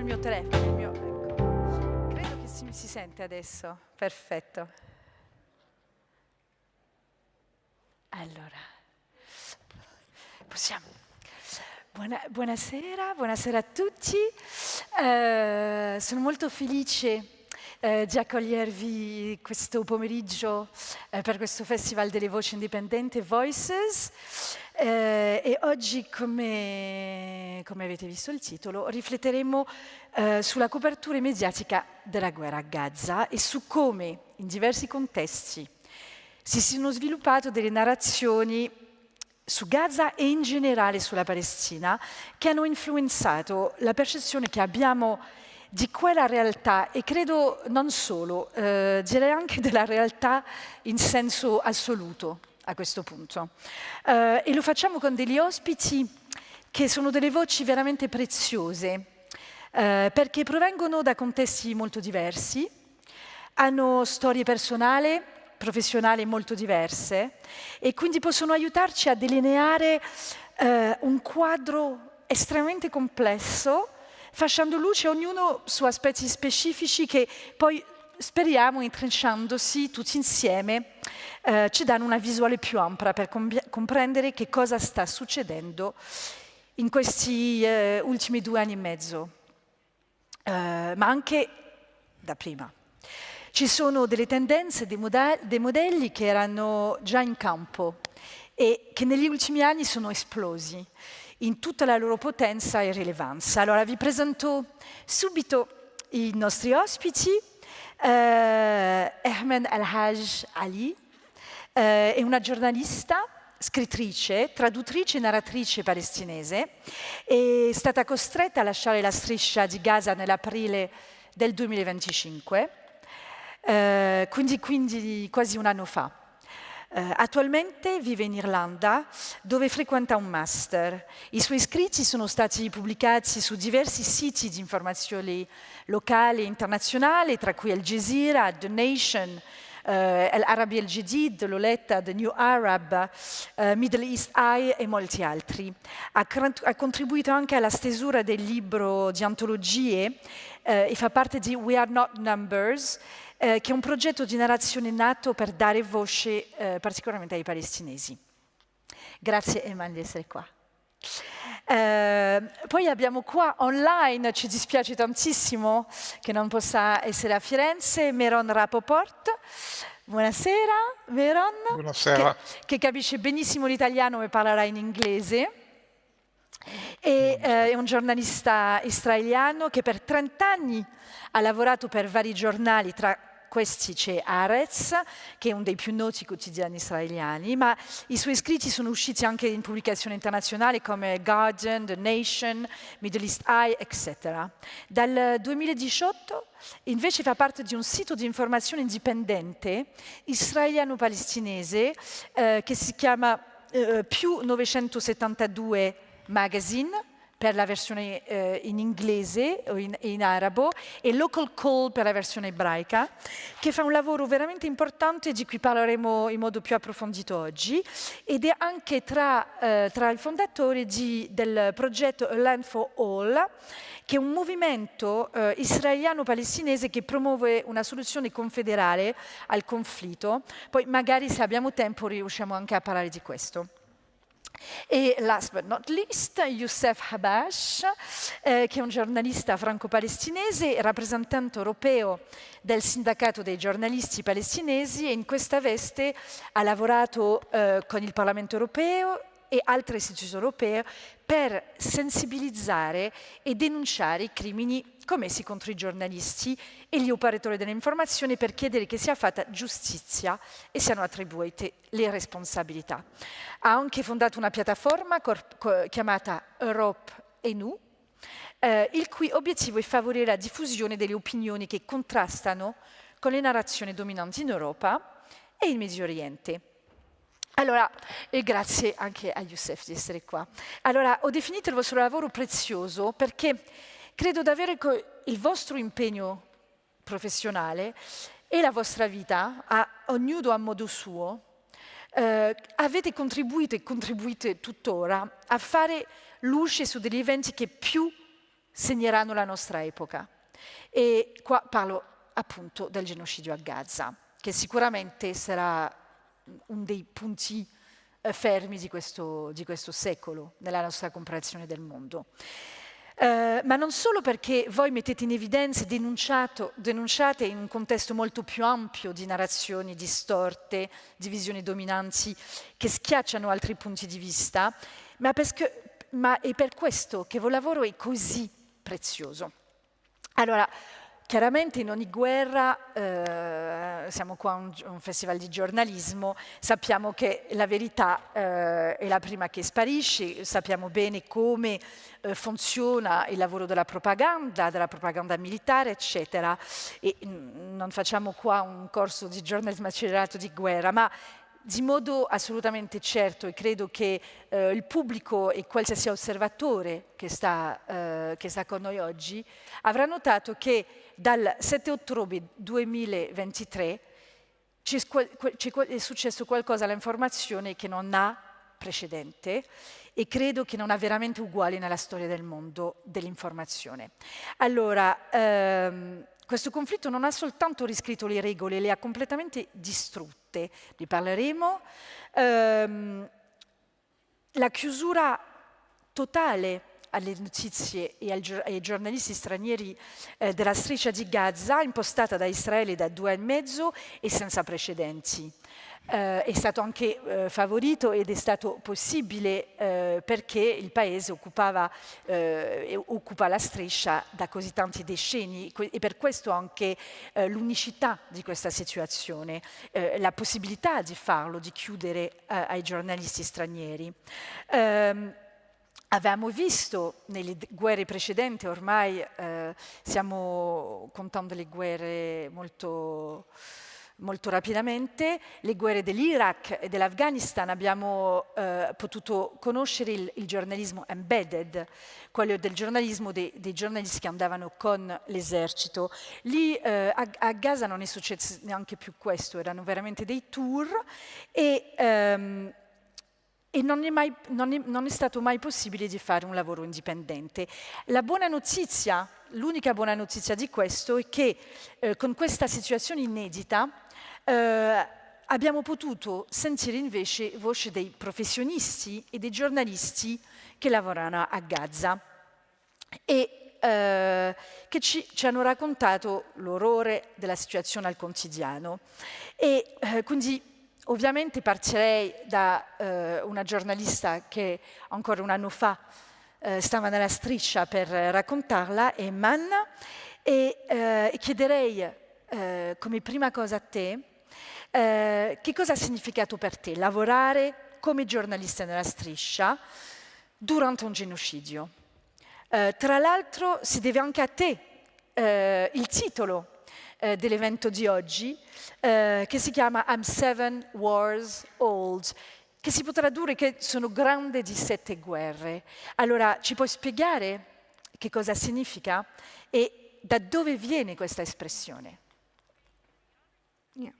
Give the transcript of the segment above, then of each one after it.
mio telefono, ecco. Credo che si sente adesso. Perfetto. Allora, possiamo. Buonasera a tutti. Sono molto felice di accogliervi questo pomeriggio per questo Festival delle Voci Indipendenti, Voices. E oggi, come avete visto il titolo, rifletteremo sulla copertura mediatica della guerra a Gaza e su come, in diversi contesti, si sono sviluppate delle narrazioni su Gaza e in generale sulla Palestina che hanno influenzato la percezione che abbiamo di quella realtà e credo non solo, direi anche della realtà in senso assoluto a questo punto. E lo facciamo con degli ospiti che sono delle voci veramente preziose, perché provengono da contesti molto diversi, hanno storie personali, professionali molto diverse e quindi possono aiutarci a delineare un quadro estremamente complesso, facendo luce ognuno su aspetti specifici che poi speriamo, intrecciandosi tutti insieme, ci danno una visuale più ampia per comprendere che cosa sta succedendo in questi ultimi 2 anni e mezzo, ma anche da prima. Ci sono delle tendenze, dei modelli che erano già in campo e che negli ultimi anni sono esplosi in tutta la loro potenza e rilevanza. Allora vi presento subito i nostri ospiti. Eman Alhaj Ali è una giornalista, scrittrice, traduttrice e narratrice palestinese. È stata costretta a lasciare la striscia di Gaza nell'aprile del 2025. Quindi quasi un anno fa. Attualmente vive in Irlanda, dove frequenta un master. I suoi scritti sono stati pubblicati su diversi siti di informazioni locali e internazionali, tra cui Al Jazeera, The Nation, Al-Arabi al-Jadid, l'ho letta, The New Arab, Middle East Eye e molti altri. Ha contribuito anche alla stesura del libro di antologie e fa parte di We Are Not Numbers, che è un progetto di narrazione nato per dare voce particolarmente ai palestinesi. Grazie Eman di essere qua. Poi abbiamo qua online, ci dispiace tantissimo che non possa essere a Firenze, Meron Rapoport. Buonasera Meron. Buonasera. Che capisce benissimo l'italiano e parlerà in inglese. È un giornalista israeliano che per 30 anni ha lavorato per vari giornali, tra questi c'è Haaretz, che è uno dei più noti quotidiani israeliani, ma i suoi scritti sono usciti anche in pubblicazioni internazionali come Guardian, The Nation, Middle East Eye, eccetera. Dal 2018 invece fa parte di un sito di informazione indipendente israeliano-palestinese che si chiama più 972 Magazine, per la versione in inglese o in arabo, e Local Call per la versione ebraica, che fa un lavoro veramente importante di cui parleremo in modo più approfondito oggi, ed è anche tra i fondatori del progetto A Land for All, che è un movimento israeliano-palestinese che promuove una soluzione confederale al conflitto. Poi magari, se abbiamo tempo, riusciamo anche a parlare di questo. E last but not least, Yousef Habache, che è un giornalista franco-palestinese e rappresentante europeo del sindacato dei giornalisti palestinesi, e in questa veste ha lavorato con il Parlamento europeo e altre istituzioni europee per sensibilizzare e denunciare i crimini commessi contro i giornalisti e gli operatori dell'informazione, per chiedere che sia fatta giustizia e siano attribuite le responsabilità. Ha anche fondato una piattaforma chiamata Europe e Nu, il cui obiettivo è favorire la diffusione delle opinioni che contrastano con le narrazioni dominanti in Europa e in Medio Oriente. Allora, e grazie anche a Yousef di essere qua. Allora, ho definito il vostro lavoro prezioso perché credo davvero che il vostro impegno professionale e la vostra vita, ognuno a modo suo, avete contribuito e contribuite tuttora a fare luce su degli eventi che più segneranno la nostra epoca. E qua parlo appunto del genocidio a Gaza, che sicuramente sarà uno dei punti fermi di questo secolo nella nostra comprensione del mondo. Ma non solo perché voi mettete in evidenza e denunciate in un contesto molto più ampio di narrazioni distorte, di visioni dominanti che schiacciano altri punti di vista, ma è per questo che il vostro lavoro è così prezioso. Allora, chiaramente in ogni guerra, siamo qua a un festival di giornalismo, sappiamo che la verità è la prima che sparisce, sappiamo bene come funziona il lavoro della propaganda militare, eccetera. E non facciamo qua un corso di giornalismo accelerato di guerra, ma di modo assolutamente certo, e credo che il pubblico e qualsiasi osservatore che sta con noi oggi avrà notato che dal 7 ottobre 2023 è successo qualcosa all'informazione che non ha precedente e credo che non ha veramente uguali nella storia del mondo dell'informazione. Allora, questo conflitto non ha soltanto riscritto le regole, le ha completamente distrutte. Ne parleremo. La chiusura totale alle notizie e ai giornalisti stranieri della striscia di Gaza, impostata da Israele da 2 anni e mezzo e senza precedenti. È stato anche favorito ed è stato possibile perché il paese occupa la striscia da così tanti decenni e per questo anche l'unicità di questa situazione, la possibilità di farlo, di chiudere ai giornalisti stranieri. Avevamo visto nelle guerre precedenti, ormai stiamo contando le guerre molto rapidamente, le guerre dell'Iraq e dell'Afghanistan, abbiamo potuto conoscere il giornalismo embedded, quello del giornalismo dei giornalisti che andavano con l'esercito. Lì a Gaza non è successo neanche più questo, erano veramente dei tour e non è stato mai possibile di fare un lavoro indipendente. La buona notizia, l'unica buona notizia di questo è che con questa situazione inedita abbiamo potuto sentire invece voce dei professionisti e dei giornalisti che lavorano a Gaza e che ci hanno raccontato l'orrore della situazione al quotidiano. E quindi ovviamente partirei da una giornalista che ancora un anno fa stava nella striscia per raccontarla, Eman, e chiederei come prima cosa a te che cosa ha significato per te lavorare come giornalista nella striscia durante un genocidio. Tra l'altro si deve anche a te il titolo dell'evento di oggi, che si chiama I'm 7 Wars Old, che si può tradurre che sono grande di 7 guerre. Allora, ci puoi spiegare che cosa significa e da dove viene questa espressione? Yeah.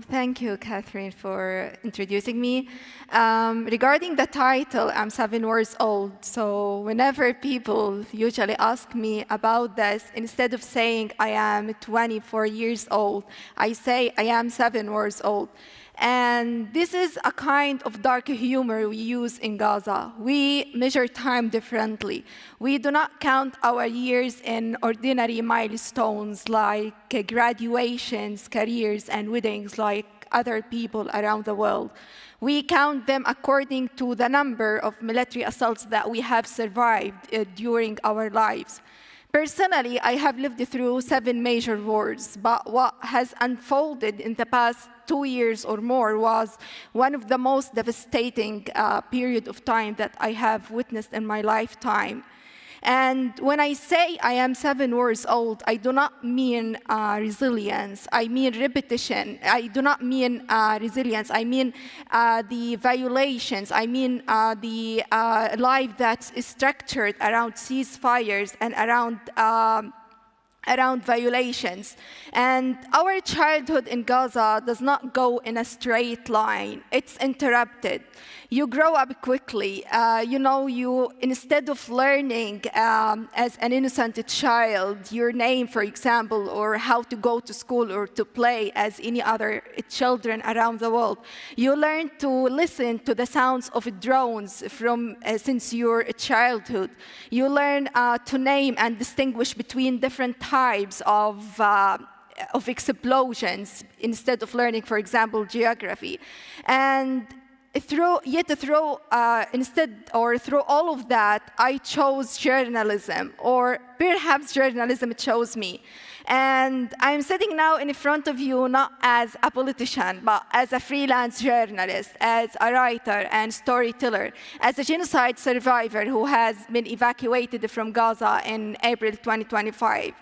Thank you, Catherine, for introducing me. Regarding the title, I'm 7 years old, so whenever people usually ask me about this, instead of saying I am 24 years old, I say I am 7 years old. And this is a kind of dark humor we use in Gaza. We measure time differently. We do not count our years in ordinary milestones like graduations, careers, and weddings like other people around the world. We count them according to the number of military assaults that we have survived during our lives. Personally, I have lived through 7 major wars, but what has unfolded in the past 2 years or more was one of the most devastating period of time that I have witnessed in my lifetime. And when I say I am 7 years old, I do not mean resilience. I mean repetition. I do not mean resilience. I mean the violations. I mean the life that is structured around ceasefires and around around violations. And our childhood in Gaza does not go in a straight line. It's interrupted. You grow up quickly. You instead of learning as an innocent child, your name, for example, or how to go to school or to play as any other children around the world, you learn to listen to the sounds of drones from since your childhood. You learn to name and distinguish between different types of explosions instead of learning, for example, geography. And through all of that, I chose journalism, or perhaps journalism chose me. And I'm sitting now in front of you not as a politician, but as a freelance journalist, as a writer and storyteller, as a genocide survivor who has been evacuated from Gaza in April 2025.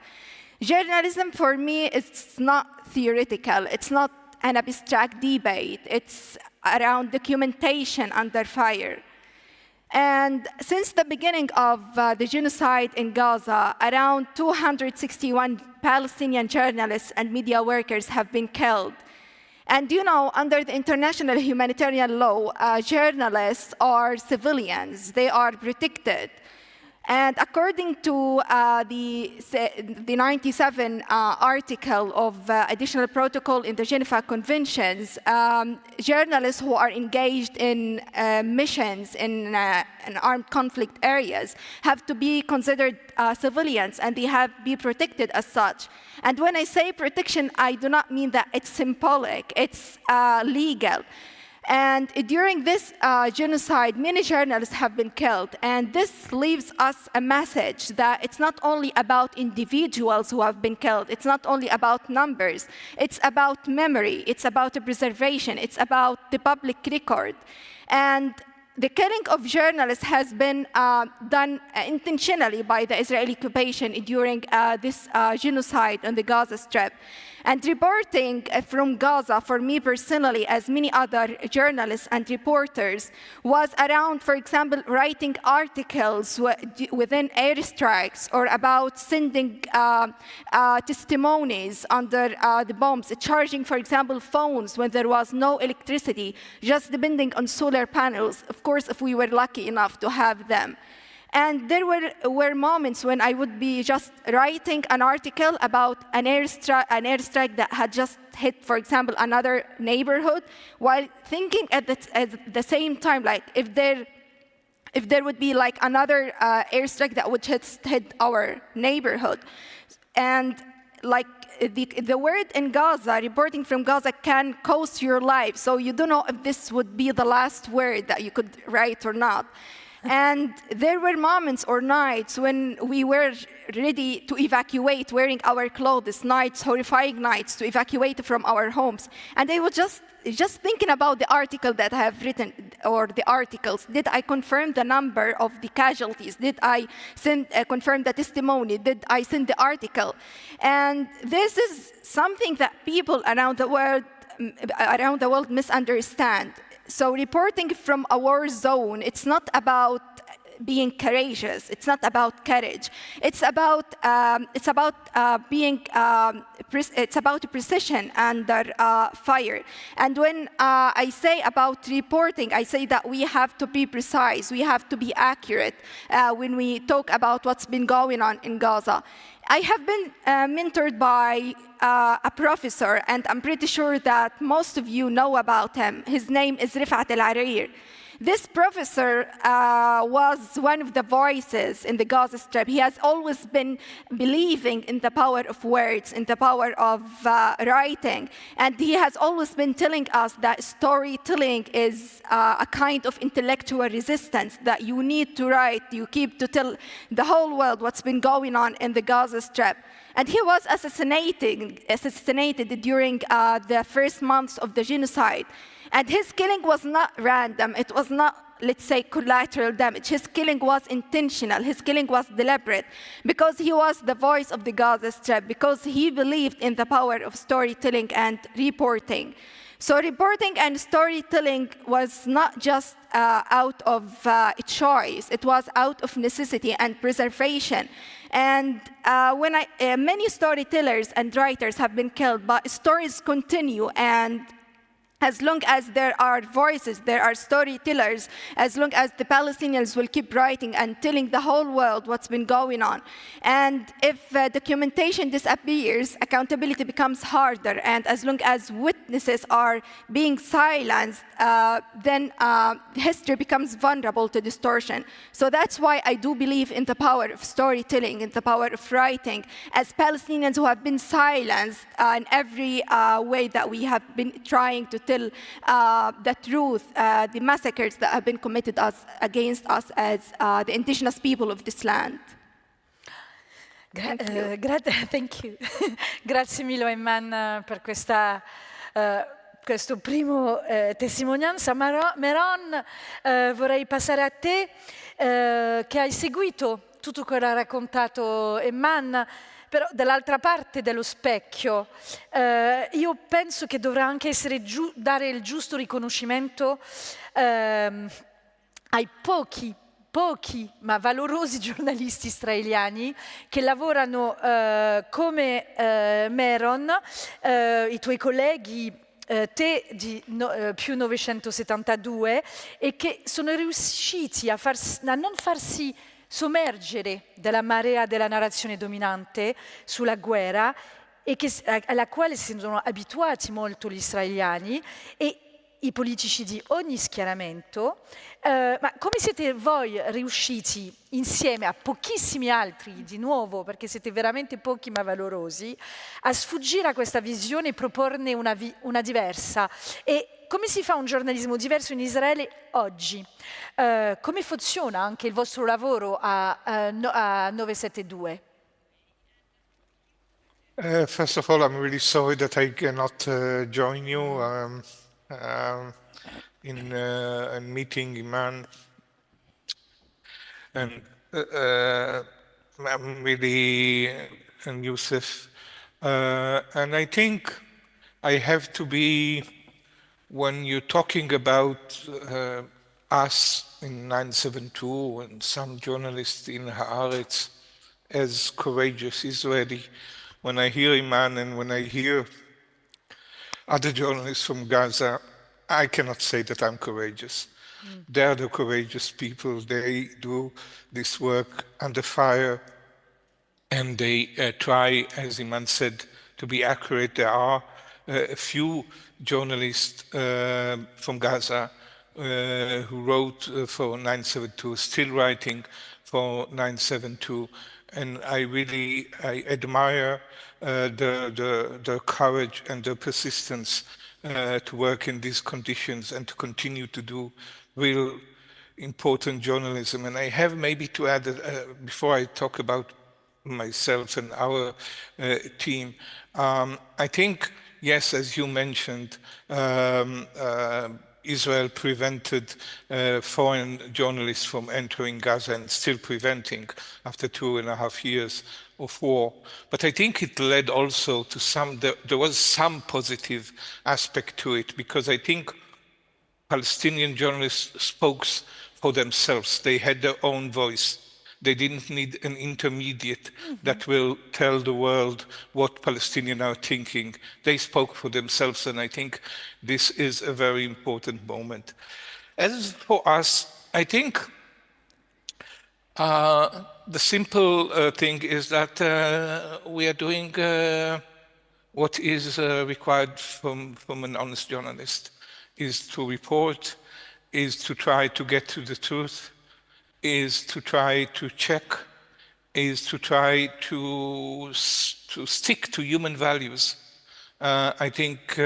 Journalism for me is not theoretical. It's not an abstract debate. It's around documentation under fire. And since the beginning of the genocide in Gaza, around 261 Palestinian journalists and media workers have been killed. And under the international humanitarian law, journalists are civilians. They are protected. And according to the 97 article of additional protocol in the Geneva Conventions, journalists who are engaged in missions in armed conflict areas have to be considered civilians, and they have to be protected as such. And when I say protection, I do not mean that it's symbolic, it's legal. And during this genocide, many journalists have been killed. And this leaves us a message that it's not only about individuals who have been killed. It's not only about numbers. It's about memory. It's about preservation. It's about the public record. And the killing of journalists has been done intentionally by the Israeli occupation during this genocide on the Gaza Strip. And reporting from Gaza, for me personally, as many other journalists and reporters, was around, for example, writing articles within airstrikes or about sending testimonies under the bombs, charging, for example, phones when there was no electricity, just depending on solar panels, of course, if we were lucky enough to have them. And there were moments when I would be just writing an article about an airstrike that had just hit, for example, another neighborhood, while thinking at the same time, like if there would be like another airstrike that would hit our neighborhood. And like the word in Gaza, reporting from Gaza, can cost your life. So you don't know if this would be the last word that you could write or not. And there were moments or nights when we were ready to evacuate, wearing our clothes, nights, horrifying nights, to evacuate from our homes. And I was just thinking about the article that I have written, or the articles. Did I confirm the number of the casualties? Did I confirm the testimony? Did I send the article? And this is something that people around the world misunderstand. So reporting from a war zone, it's not about being courageous. It's not about courage. It's about precision under fire. And when I say about reporting, I say that we have to be precise. We have to be accurate when we talk about what's been going on in Gaza. I have been mentored by a professor, and I'm pretty sure that most of you know about him. His name is Rifat Al-Arir. This professor was one of the voices in the Gaza Strip. He has always been believing in the power of words, in the power of writing. And he has always been telling us that storytelling is a kind of intellectual resistance, that you need to write, you keep to tell the whole world what's been going on in the Gaza Strip. And he was assassinated during the first months of the genocide. And his killing was not random. It was not, let's say, collateral damage. His killing was intentional. His killing was deliberate, because he was the voice of the Gaza Strip, because he believed in the power of storytelling and reporting. So reporting and storytelling was not just out of a choice, it was out of necessity and preservation. And many storytellers and writers have been killed, but stories continue, and as long as there are voices, there are storytellers, as long as the Palestinians will keep writing and telling the whole world what's been going on. And if documentation disappears, accountability becomes harder. And as long as witnesses are being silenced, then history becomes vulnerable to distortion. So that's why I do believe in the power of storytelling, in the power of writing, as Palestinians who have been silenced in every way that we have been trying to tell the truth, the massacres that have been committed against us as the indigenous people of this land. Thank you. Grazie mille Eman per questo primo testimonianza. Meron, vorrei passare a te che hai seguito tutto quello che ha raccontato Eman, però dall'altra parte dello specchio. Io penso che dovrà anche dare il giusto riconoscimento ai pochi ma valorosi giornalisti israeliani che lavorano come Meron, i tuoi colleghi, te di più 972, e che sono riusciti a non farsi sommergere dalla marea della narrazione dominante sulla guerra e alla quale si sono abituati molto gli israeliani e i politici di ogni schieramento. Ma come siete voi riusciti, insieme a pochissimi altri, di nuovo, perché siete veramente pochi ma valorosi, a sfuggire a questa visione e proporne una diversa? E come si fa un giornalismo diverso in Israele oggi? Come funziona anche il vostro lavoro a 972? First of all, I'm really sorry that I cannot join you in a meeting, Eman. And I'm really, and Yousef. And I think I have to be, when you're talking about us in 972 and some journalists in Haaretz as courageous Israeli, when I hear Eman and when I hear other journalists from Gaza, I cannot say that I'm courageous. They are the courageous people. They do this work under fire, and they try, as Eman said, to be accurate. There are a few journalists from Gaza who wrote for 972, still writing for 972, and I admire the courage and the persistence to work in these conditions and to continue to do real important journalism. And I have maybe to add, before I talk about myself and our team, I think, yes, as you mentioned, Israel prevented foreign journalists from entering Gaza and still preventing after 2.5 years of war. But I think it led also to there was some positive aspect to it, because I think Palestinian journalists spoke for themselves. They had their own voice. They didn't need an intermediate that will tell the world what Palestinians are thinking. They spoke for themselves, and I think this is a very important moment. As for us, I think the simple thing is that we are doing what is required from an honest journalist, is to report, is to try to get to the truth, is to try to check, is to try to stick to human values. I think,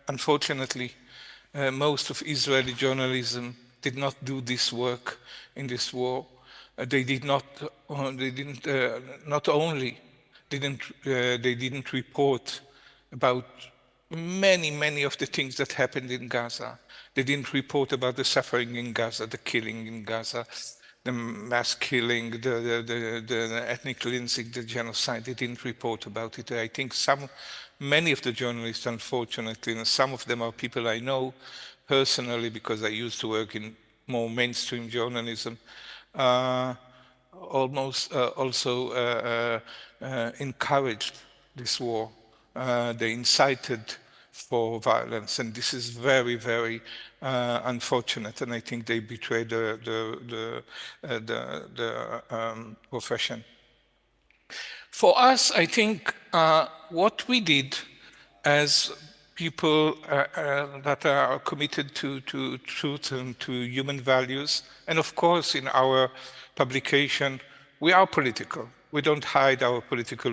unfortunately, most of Israeli journalism did not do this work in this war. They didn't report about many of the things that happened in Gaza. They didn't report about the suffering in Gaza, the killing in Gaza. the mass killing, the ethnic cleansing, the genocide. They didn't report about it. I think many of the journalists, unfortunately, and some of them are people I know personally because I used to work in more mainstream journalism, also encouraged this war. They incited for violence, and this is very, very unfortunate. And I think they betrayed the profession. For us, I think what we did as people that are committed to truth and to human values, and of course in our publication, we are political. We don't hide our political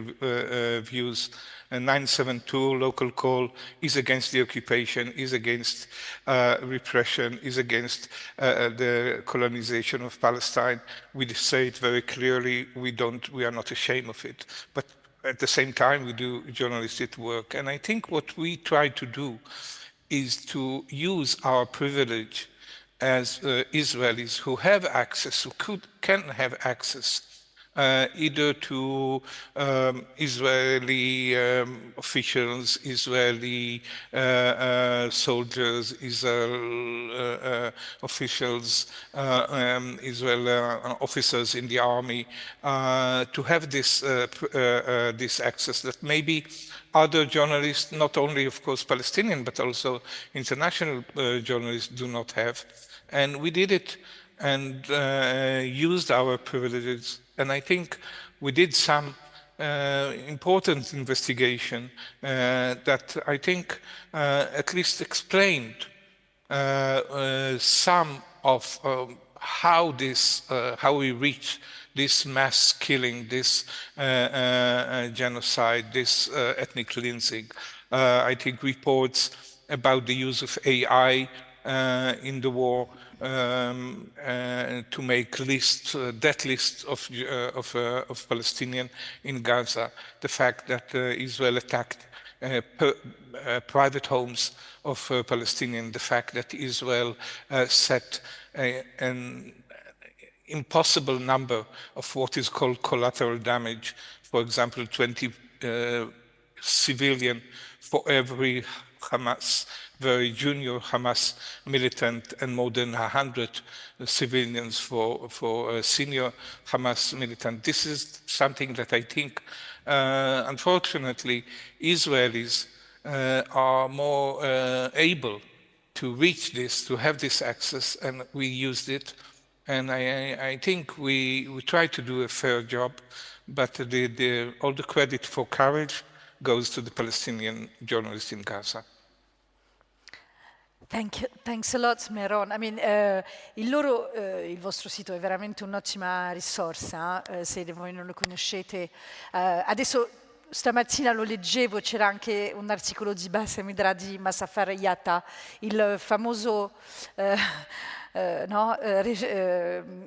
views. And 972 local call is against the occupation, is against repression, is against the colonization of Palestine. We say it very clearly. We are not ashamed of it. But at the same time, we do journalistic work. And I think what we try to do is to use our privilege as Israelis who have access, who can have access either to Israeli officials, Israeli soldiers, Israel officials, Israel officers in the army, to have this access that maybe other journalists, not only of course Palestinian, but also international journalists do not have. And we did it and used our privileges. And I think we did some important investigation that I think at least explained some of how we reach this mass killing, this genocide, this ethnic cleansing. I think reports about the use of AI in the war to make death lists of Palestinians in Gaza. The fact that Israel attacked private homes of Palestinians. The fact that Israel set an impossible number of what is called collateral damage. For example, 20 civilians for every Hamas, very junior Hamas militant, and more than 100 civilians for senior Hamas militant. This is something that I think, unfortunately, Israelis are more able to reach this, to have this access, and we used it. And I think we try to do a fair job, but all the credit for courage goes to the Palestinian journalists in Gaza. Thanks a lot, Meron. I mean, il vostro sito è veramente un'ottima risorsa, se voi non lo conoscete. Adesso, stamattina lo leggevo, c'era anche un articolo di Bassem Idra di Massafar Yatta, il famoso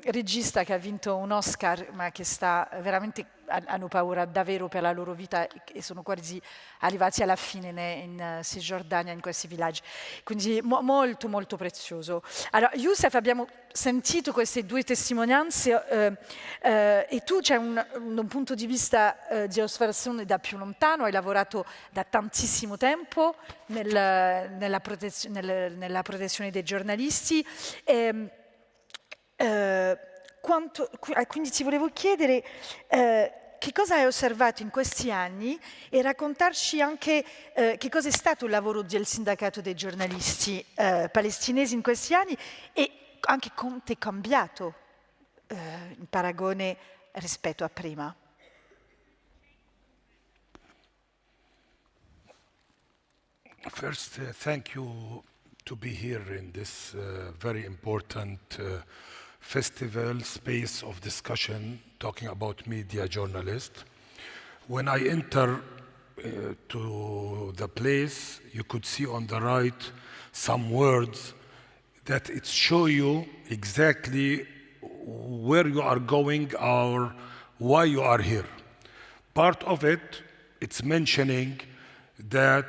regista che ha vinto un Oscar, ma che sta veramente, hanno paura davvero per la loro vita e sono quasi arrivati alla fine in Cisgiordania, in questi villaggi. Quindi molto, molto prezioso. Allora, Yousef, abbiamo sentito queste due testimonianze e tu c'è un punto di vista di osservazione da più lontano, hai lavorato da tantissimo tempo nella protezione dei giornalisti. Quindi ti volevo chiedere che cosa hai osservato in questi anni e raccontarci anche che cosa è stato il lavoro del sindacato dei giornalisti palestinesi in questi anni e anche come è cambiato in paragone rispetto a prima. First, thank you to be here in this very important festival space of discussion talking about media journalists. When I enter to the place, you could see on the right some words that it show you exactly where you are going or why you are here. Part of it, it's mentioning that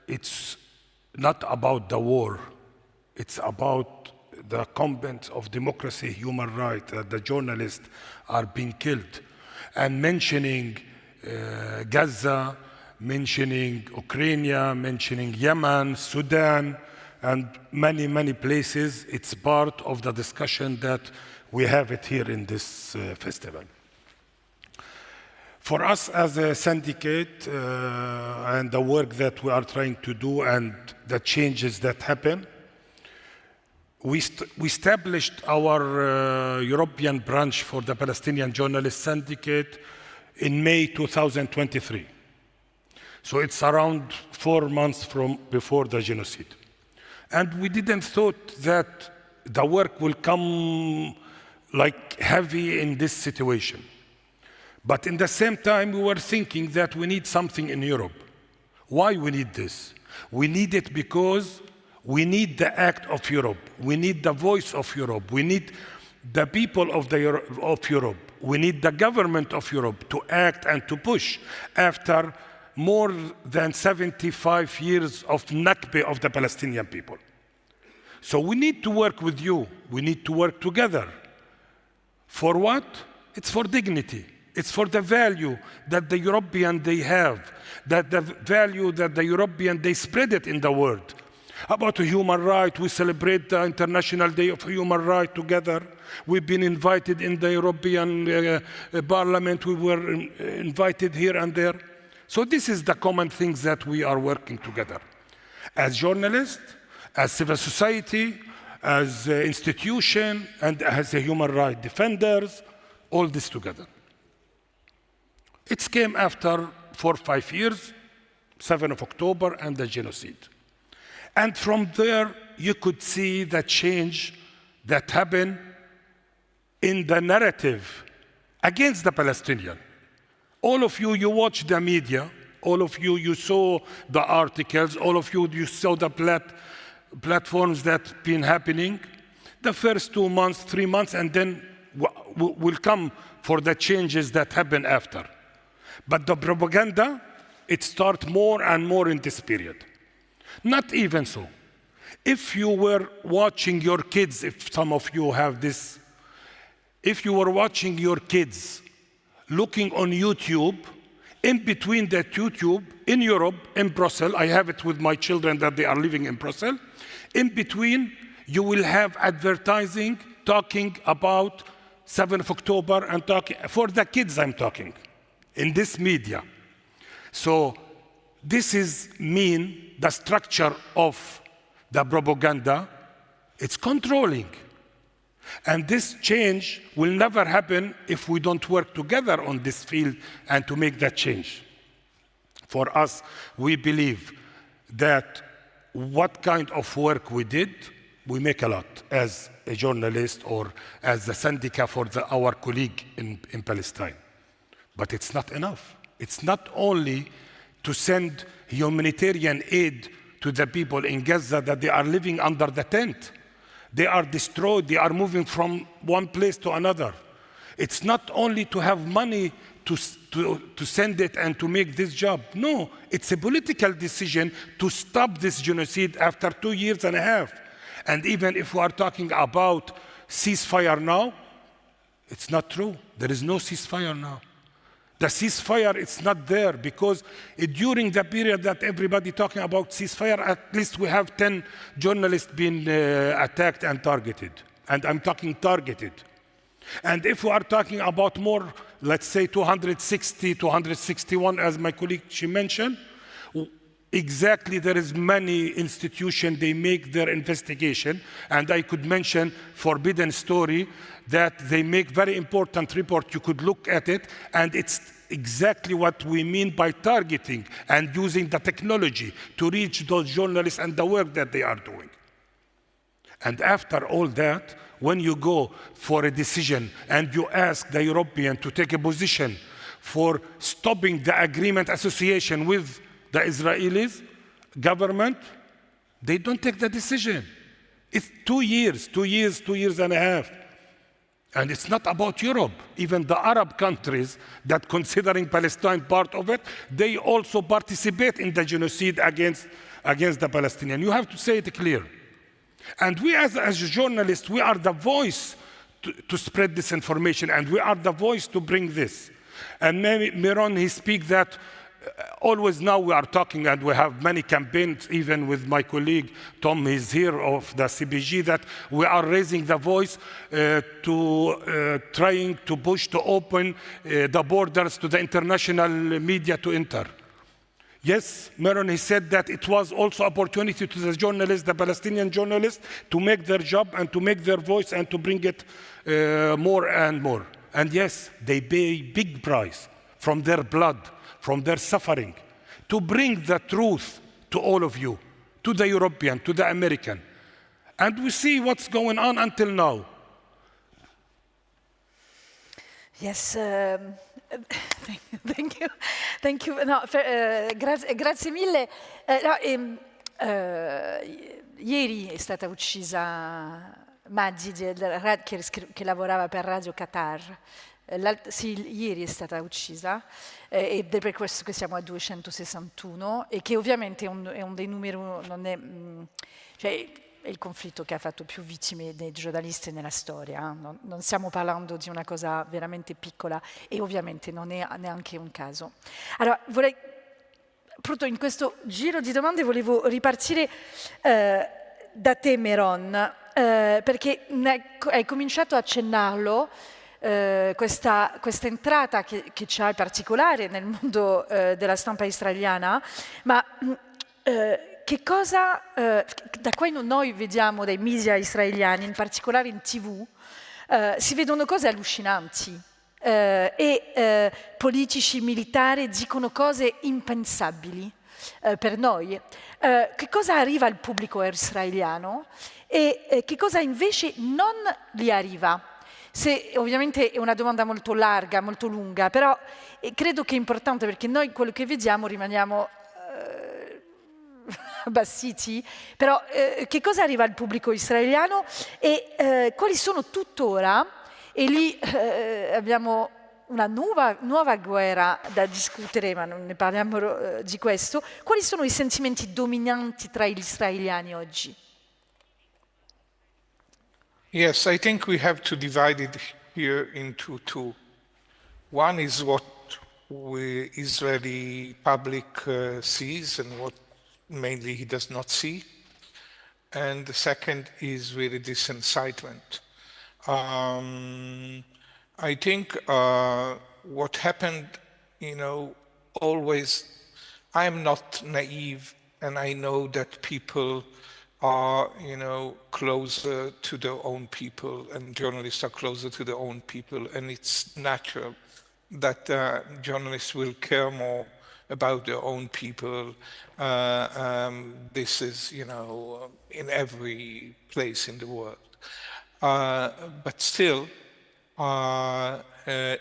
it's not about the war, it's about the combatants of democracy, human rights, that the journalists are being killed, and mentioning Gaza, mentioning Ukraine, mentioning Yemen, Sudan, and many, many places. It's part of the discussion that we have it here in this festival. For us as a syndicate and the work that we are trying to do and the changes that happen, we established our European branch for the Palestinian Journalists Syndicate in May 2023. So it's around 4 months from before the genocide. And we didn't thought that the work will come like heavy in this situation. But in the same time, we were thinking that we need something in Europe. Why we need this? We need it because we need the act of Europe. We need the voice of Europe. We need the people of Europe. We need the government of Europe to act and to push after more than 75 years of Nakba of the Palestinian people. So we need to work with you. We need to work together. For what? It's for dignity. It's for the value that the European they have, that the value that the European they spread it in the world. About human rights, we celebrate the International Day of Human Rights together. We've been invited in the European Parliament. We were invited here and there. So this is the common things that we are working together. As journalists, as civil society, as institution, and as a human rights defenders, all this together. It came after 4 or 5 years, 7th of October, and the genocide. And from there, you could see the change that happened in the narrative against the Palestinian. All of you, you watch the media. All of you, you saw the articles. All of you, you saw the platforms that been happening. The first 2 months, 3 months, and then will come for the changes that happen after. But the propaganda, it starts more and more in this period. Not even so. If you were watching your kids, if some of you have this, if you were watching your kids looking on YouTube, in between that YouTube, in Europe, in Brussels, I have it with my children that they are living in Brussels, in between, you will have advertising talking about 7th of October and talking, for the kids I'm talking, in this media. So this is mean the structure of the propaganda, it's controlling. And this change will never happen if we don't work together on this field and to make that change. For us, we believe that what kind of work we did, we make a lot as a journalist or as the syndicate for our colleague in Palestine. But it's not enough. It's not only to send humanitarian aid to the people in Gaza that they are living under the tent. They are destroyed. They are moving from one place to another. It's not only to have money to send it and to make this job. No, it's a political decision to stop this genocide after 2.5 years. And even if we are talking about ceasefire now, it's not true. There is no ceasefire now. The ceasefire, it's not there because during the period that everybody talking about ceasefire, at least we have 10 journalists being attacked and targeted. And I'm talking targeted. And if we are talking about more, let's say 260, 261, as my colleague, she mentioned, exactly there is many institutions, they make their investigation. And I could mention Forbidden Story, that they make very important report. You could look at it, and it's exactly what we mean by targeting and using the technology to reach those journalists and the work that they are doing. And after all that, when you go for a decision and you ask the European to take a position for stopping the agreement association with the Israelis government, they don't take the decision. It's 2 years, 2 years, 2.5 years. And it's not about Europe. Even the Arab countries that considering Palestine part of it, they also participate in the genocide against the Palestinians. You have to say it clear. And we as journalists, we are the voice to spread this information, and we are the voice to bring this. And Meron, he speaks that always now we are talking, and we have many campaigns, even with my colleague Tom, he's here of the CBG, that we are raising the voice to trying to push to open the borders to the international media to enter. Yes, Meron, he said that it was also opportunity to the journalists, the Palestinian journalists, to make their job and to make their voice and to bring it more and more. And yes, they pay big price from their blood, from their suffering, to bring the truth to all of you, to the European, to the American. And we see what's going on until now. Yes, thank you. Thank you. No, grazie mille. Ieri è stata uccisa Majid, che lavorava per Radio Qatar. Sì, ieri è stata uccisa ed è per questo che siamo a 261 e che ovviamente è un dei numeri, non è, cioè, è il conflitto che ha fatto più vittime dei giornalisti nella storia. Non stiamo parlando di una cosa veramente piccola e ovviamente non è neanche un caso. Allora, proprio in questo giro di domande volevo ripartire da te, Meron, perché hai cominciato a accennarlo, questa entrata che c'è in particolare nel mondo della stampa israeliana, ma che cosa, da quello noi vediamo dai media israeliani, in particolare in TV, si vedono cose allucinanti e politici, militari dicono cose impensabili per noi. Che cosa arriva al pubblico israeliano e che cosa invece non gli arriva? Ovviamente è una domanda molto larga, molto lunga, però credo che è importante perché noi quello che vediamo rimaniamo basiti, però che cosa arriva al pubblico israeliano e quali sono tuttora, e lì abbiamo una nuova guerra da discutere, ma non ne parliamo di questo, quali sono i sentimenti dominanti tra gli israeliani oggi? Yes, I think we have to divide it here into two. One is what the Israeli public sees and what mainly he does not see. And the second is really this incitement. I think what happened, always, I'm not naive, and I know that people are, closer to their own people, and journalists are closer to their own people, and it's natural that journalists will care more about their own people. This is, in every place in the world. But still,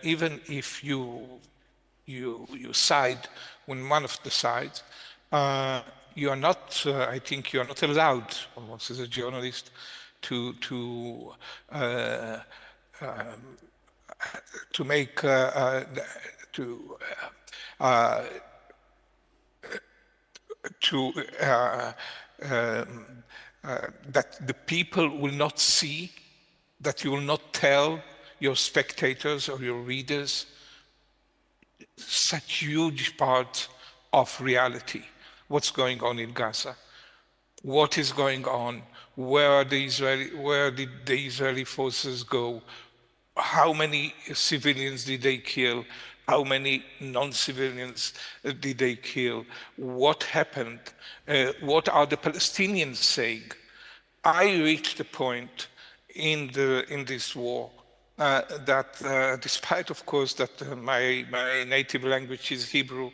even if you side on one of the sides, you are not. I think you are not allowed, almost as a journalist, to make that the people will not see, that you will not tell your spectators or your readers such huge part of reality. What's going on in Gaza? What is going on? Where did the Israeli forces go? How many civilians did they kill? How many non-civilians did they kill? What happened? What are the Palestinians saying? I reached a point in this war that despite, of course, that my native language is Hebrew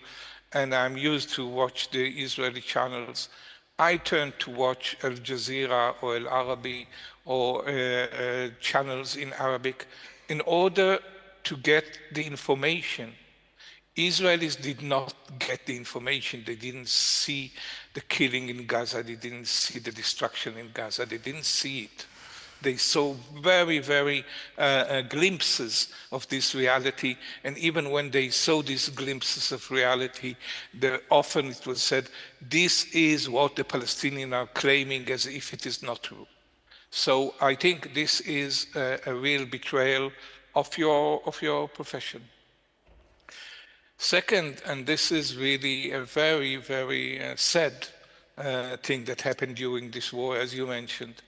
and I'm used to watch the Israeli channels, I turned to watch Al Jazeera or Al Arabi or channels in Arabic in order to get the information. Israelis did not get the information. They didn't see the killing in Gaza. They didn't see the destruction in Gaza. They didn't see it. They saw very, very glimpses of this reality. And even when they saw these glimpses of reality, often it was said, this is what the Palestinians are claiming as if it is not true. So I think this is a real betrayal of your profession. Second, and this is really a very, very sad thing that happened during this war, as you mentioned.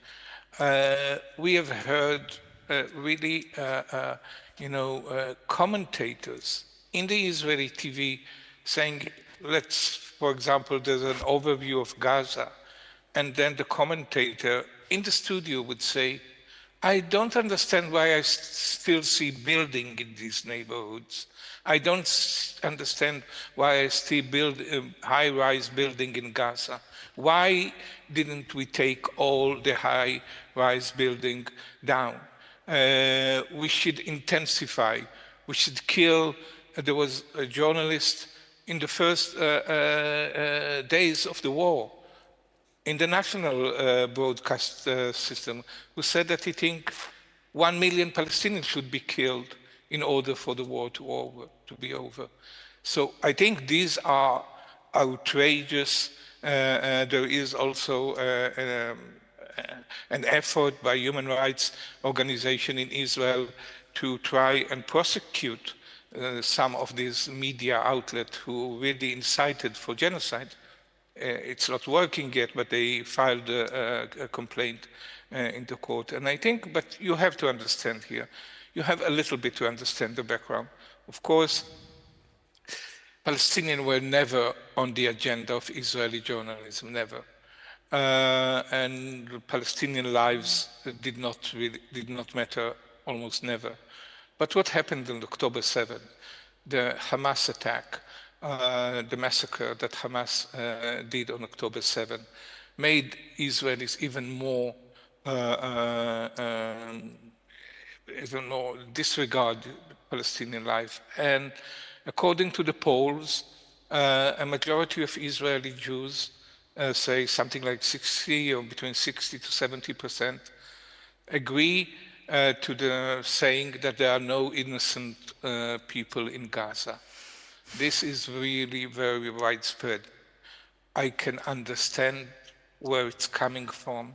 We have heard really, commentators in the Israeli TV saying, for example, there's an overview of Gaza, and then the commentator in the studio would say, I don't understand why I still see building in these neighborhoods. I don't understand why I still build a high-rise building in Gaza. Why didn't we take all the high-rise building down? We should intensify. We should kill. There was a journalist in the first days of the war in the national broadcast system who said that he thinks 1 million Palestinians should be killed in order for the war to be over. So I think these are outrageous. There is also an effort by human rights organization in Israel to try and prosecute some of these media outlets who really incited for genocide. It's not working yet, but they filed a complaint in the court. And I think, but you have to understand here, you have a little bit to understand the background. Of course, Palestinians were never on the agenda of Israeli journalism, never. And Palestinian lives did not matter, almost never. But what happened on October 7, the Hamas attack, the massacre that Hamas did on October 7, made Israelis even more disregard Palestinian life. And according to the polls, a majority of Israeli Jews, say something like 60 or between 60 to 70%, agree to the saying that there are no innocent people in Gaza. This is really very widespread. I can understand where it's coming from,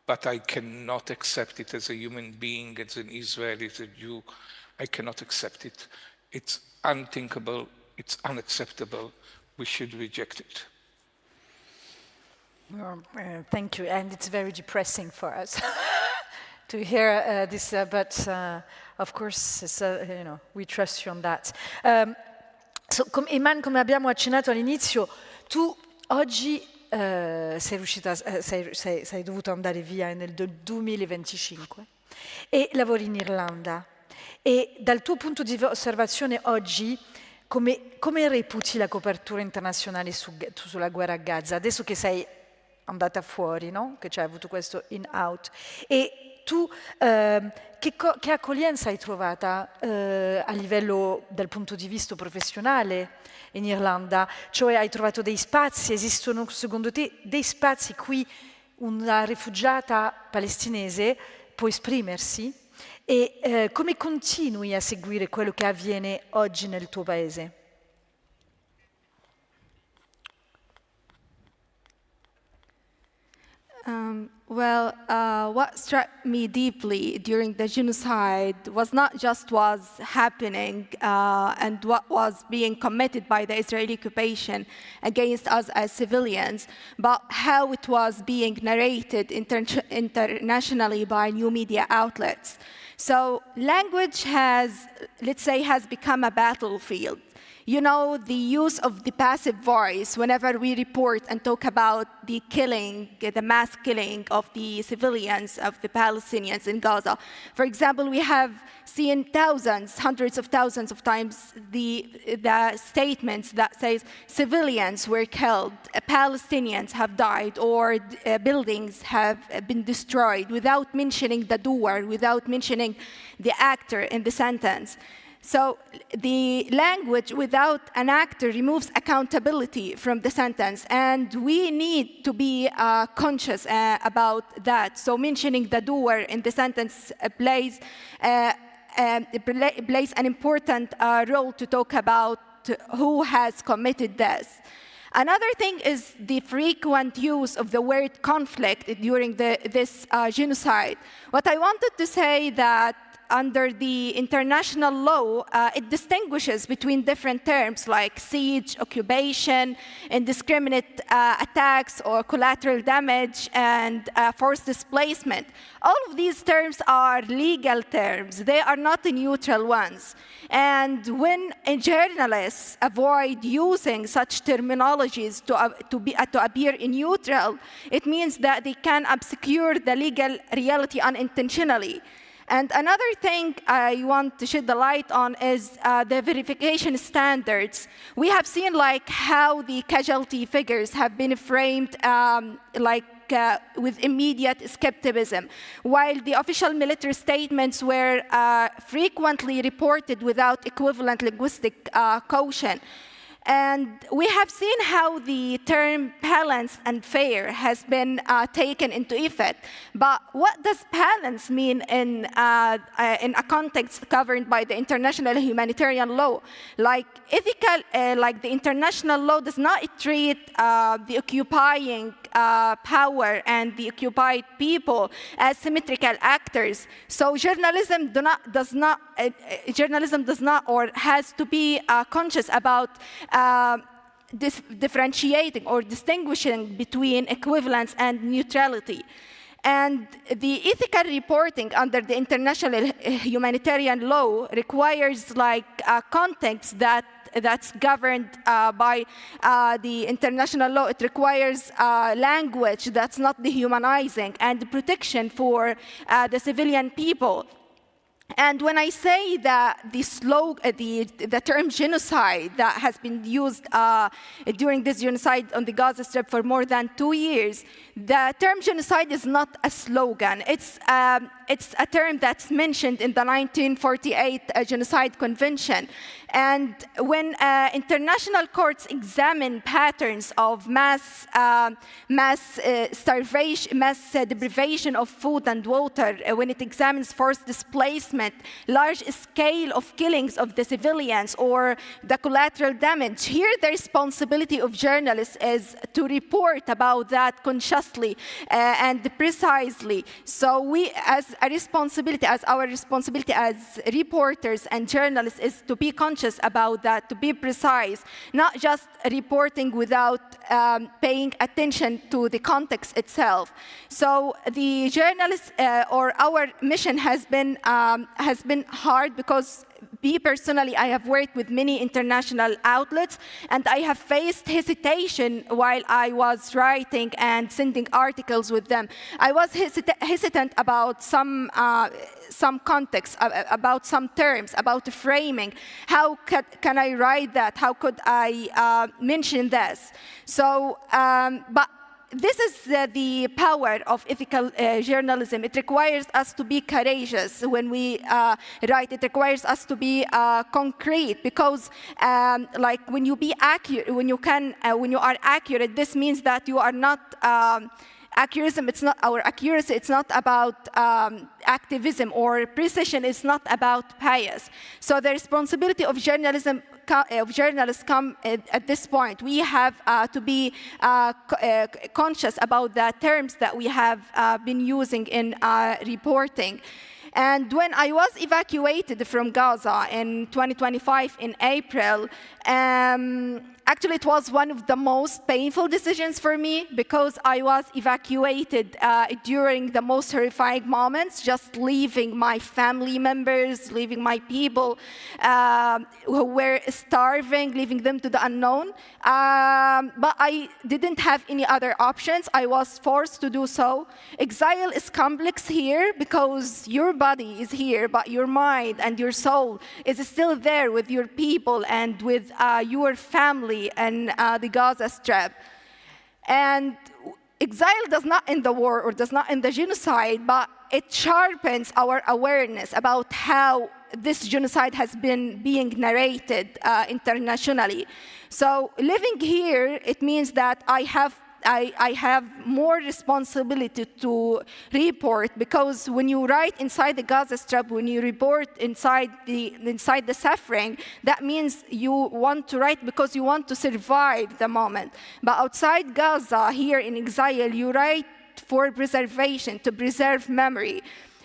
but I cannot accept it as a human being, as an Israeli, as a Jew. I cannot accept it. It's unthinkable. It's unacceptable. We should reject it. Thank you, and it's very depressing for us to hear this, but of course, we trust you on that. Eman, come abbiamo accennato all'inizio, tu oggi sei dovuto andare via nel 2025 e lavori in Irlanda. E dal tuo punto di osservazione oggi, come reputi la copertura internazionale sulla guerra a Gaza? Adesso che sei andata fuori, no? Che c'hai avuto questo in-out. E tu che accoglienza hai trovata a livello dal punto di vista professionale in Irlanda? Cioè hai trovato dei spazi, esistono secondo te dei spazi qui una rifugiata palestinese può esprimersi? E come continui a seguire quello che avviene oggi nel tuo paese? What struck me deeply during the genocide was not just what's happening and what was being committed by the Israeli occupation against us as civilians, but how it was being narrated internationally by new media outlets. So language has become a battlefield. You know, the use of the passive voice whenever we report and talk about the killing, the mass killing of the civilians, of the Palestinians in Gaza. For example, we have seen hundreds of thousands of times the statements that says civilians were killed, Palestinians have died, or buildings have been destroyed without mentioning the doer, without mentioning the actor in the sentence. So the language without an actor removes accountability from the sentence, and we need to be conscious about that. So mentioning the doer in the sentence plays an important role to talk about who has committed this. Another thing is the frequent use of the word conflict during this genocide. What I wanted to say that under the international law, it distinguishes between different terms like siege, occupation, indiscriminate attacks or collateral damage, and forced displacement. All of these terms are legal terms. They are not the neutral ones. And when journalists avoid using such terminologies to appear neutral, it means that they can obscure the legal reality unintentionally. And another thing I want to shed the light on is the verification standards. We have seen how the casualty figures have been framed with immediate skepticism, while the official military statements were frequently reported without equivalent linguistic caution. And we have seen how the term balanced and fair has been taken into effect. But what does balance mean in a context governed by the international humanitarian law? Like the international law does not treat the occupying power and the occupied people as symmetrical actors. So journalism does not or has to be conscious about differentiating or distinguishing between equivalence and neutrality. And the ethical reporting under the international humanitarian law requires context that's governed by the international law. It requires language that's not dehumanizing and protection for the civilian people. And when I say that the term genocide that has been used during this genocide on the Gaza Strip for more than 2 years, the term genocide is not a slogan. It's a term that's mentioned in the 1948 Genocide Convention. And when international courts examine patterns of mass starvation, mass deprivation of food and water, when it examines forced displacement, large scale of killings of the civilians, or the collateral damage, here the responsibility of journalists is to report about that consciously and precisely. So we, as our responsibility as reporters and journalists, is to be conscious about that, to be precise, not just reporting without paying attention to the context itself. So the journalists or our mission has been hard because me personally, I have worked with many international outlets, and I have faced hesitation while I was writing and sending articles with them. I was hesitant about some context, about some terms, about the framing. How can I write that? How could I mention this? So, but this is the power of ethical journalism. It requires us to be courageous when we write. It requires us to be concrete, because when you be accurate, when you are accurate, this means that you are not accuracy. It's not our accuracy. It's not about activism, or precision. It's not about bias. So the responsibility of journalism. Journalists come at this point. We have to be conscious about the terms that we have been using in reporting. And when I was evacuated from Gaza in 2025 in April, actually it was one of the most painful decisions for me, because I was evacuated during the most horrifying moments, just leaving my family members, leaving my people who were starving, leaving them to the unknown. But I didn't have any other options. I was forced to do so. Exile is complex here, because your body is here, but your mind and your soul is still there with your people and with your family and the Gaza Strip. And exile does not end the war or does not end the genocide, but it sharpens our awareness about how this genocide has been being narrated internationally. So living here, it means that I have I have more responsibility to report, because when you write inside the Gaza Strip, when you report inside the suffering, that means you want to write because you want to survive the moment. But outside Gaza, here in exile, you write for preservation, to preserve memory.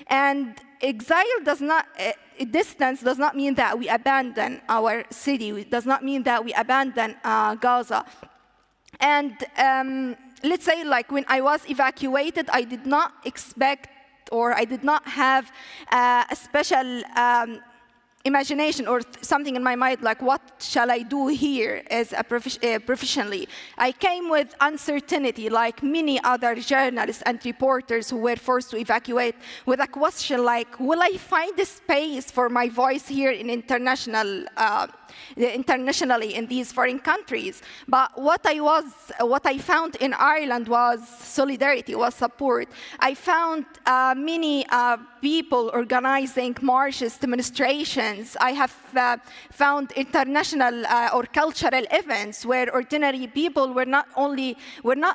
And exile does not, distance does not mean that we abandon our city. It does not mean that we abandon Gaza. And let's say, like, when I was evacuated, I did not expect, or I did not have a special imagination or something in my mind, like, what shall I do here as a professionally? I came with uncertainty, like many other journalists and reporters who were forced to evacuate, with a question like, will I find a space for my voice here in internationally in these foreign countries? But what I found in Ireland was solidarity, was support. I found many people organizing marches, demonstrations. I have found international or cultural events where ordinary people were not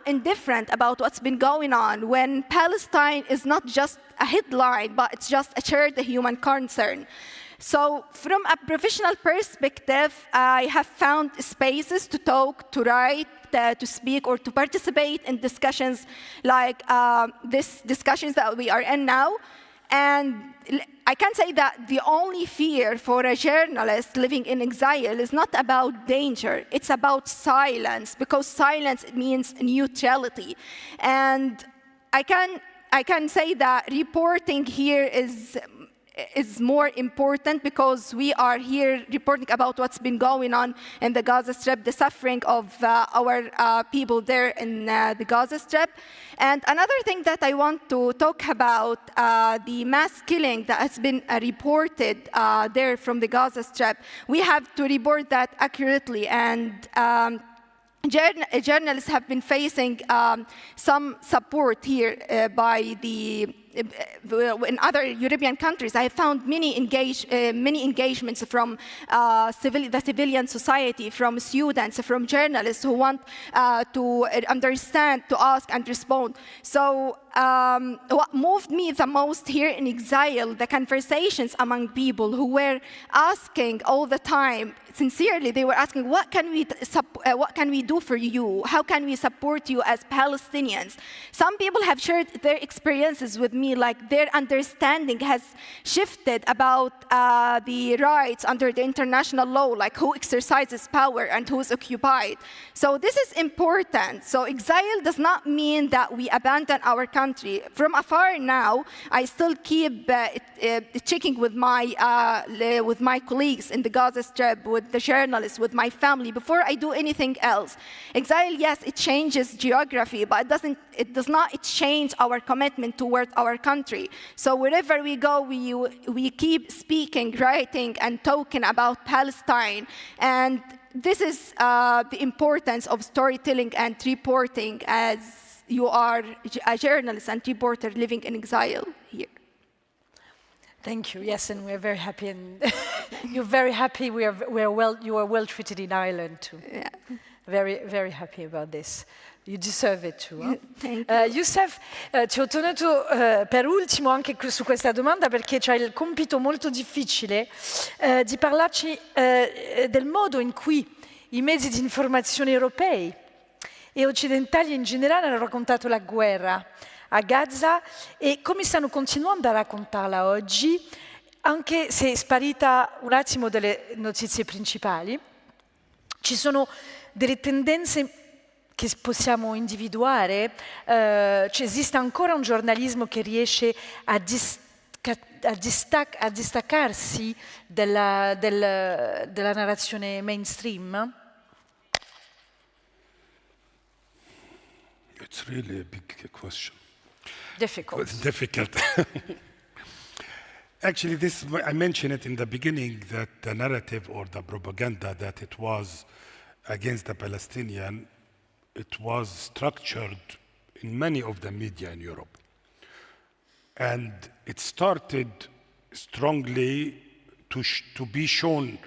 indifferent about what's been going on, when Palestine is not just a headline, but it's just a shared human concern. So from a professional perspective, I have found spaces to talk, to write, to speak, or to participate in discussions like these discussions that we are in now. And I can say that the only fear for a journalist living in exile is not about danger, it's about silence, because silence means neutrality. And I can say that reporting here is more important, because we are here reporting about what's been going on in the Gaza Strip, the suffering of our people there in the Gaza Strip. And another thing that I want to talk about, the mass killing that has been reported there from the Gaza Strip. We have to report that accurately, and journalists have been facing some support here by the in other European countries. I have found many engagements from the civilian society, from students, from journalists who want to understand, to ask and respond. So what moved me the most here in exile, the conversations among people who were asking all the time, sincerely, they were asking, what can we do for you? How can we support you as Palestinians? Some people have shared their experiences with me, like their understanding has shifted about the rights under the international law, like who exercises power and who is occupied. So this is important. So exile does not mean that we abandon our country. From afar now, I still keep checking with my colleagues in the Gaza Strip, with the journalists, with my family, before I do anything else. Exile, yes, it changes geography, but it does not change our commitment toward our country. So wherever we go, we keep speaking, writing, and talking about Palestine. And this is the importance of storytelling and reporting, as you are a journalist and reporter living in exile here. Thank you. Yes, and we're very happy, and you're very happy. You are well treated in Ireland too. Yeah. Very, very happy about this. You deserve it too. Huh? Thank you. Yousef, ti ho tenuto per ultimo anche su questa domanda, perché c'hai il compito molto difficile di parlarci del modo in cui i mezzi di informazione europei e occidentali in generale hanno raccontato la guerra a Gaza e come stanno continuando a raccontarla oggi, anche se è sparita un attimo dalle notizie principali. Ci sono delle tendenze che possiamo individuare, esiste ancora un giornalismo che riesce a distaccarsi dalla narrazione mainstream? It's really a big question. Difficult. It's difficult. Actually, I mentioned it in the beginning, that the narrative or the propaganda that it was against the Palestinian, it was structured in many of the media in Europe. And it started strongly to be shown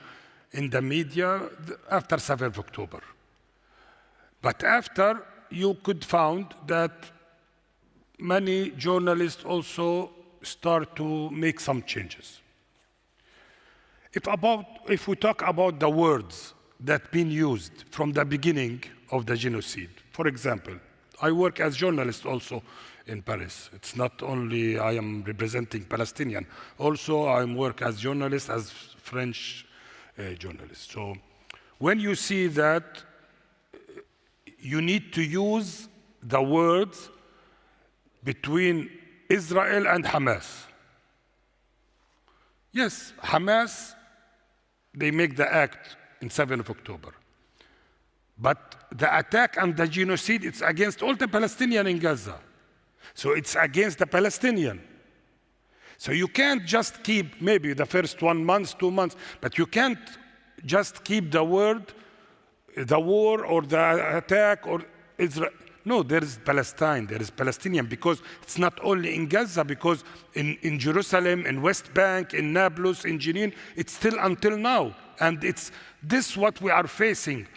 in the media after 7th of October. But after, you could find that many journalists also start to make some changes. If we talk about the words that been used from the beginning of the genocide, for example, I work as journalist also in Paris. It's not only I am representing Palestinian, also I work as journalist, as French journalist. So when you see that you need to use the words between Israel and Hamas. Yes, Hamas, they make the act in 7th of October. But the attack and the genocide, it's against all the Palestinians in Gaza. So it's against the Palestinian. So you can't just keep maybe the first 1 month, 2 months, but you can't just keep the word, the war or the attack or Israel. No, there is Palestine, there is Palestinian, because it's not only in Gaza, because in Jerusalem, in West Bank, in Nablus, in Jenin, it's still until now. And it's this what we are facing.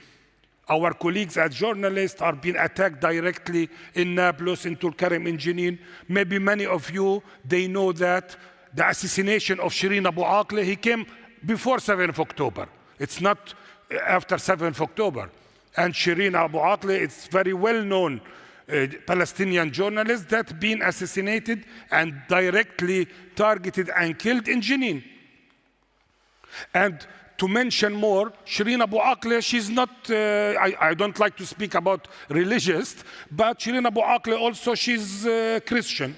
Our colleagues as journalists are being attacked directly in Nablus, in Tulkarem, in Jenin. Maybe many of you, they know that the assassination of Shireen Abu Akleh, he came before 7th of October. It's not after 7th of October. And Shireen Abu Akleh, it's very well-known Palestinian journalist that been assassinated and directly targeted and killed in Jenin. And to mention more, Shireen Abu Akleh, she's not, I don't like to speak about religious, but Shireen Abu Akleh also, she's Christian.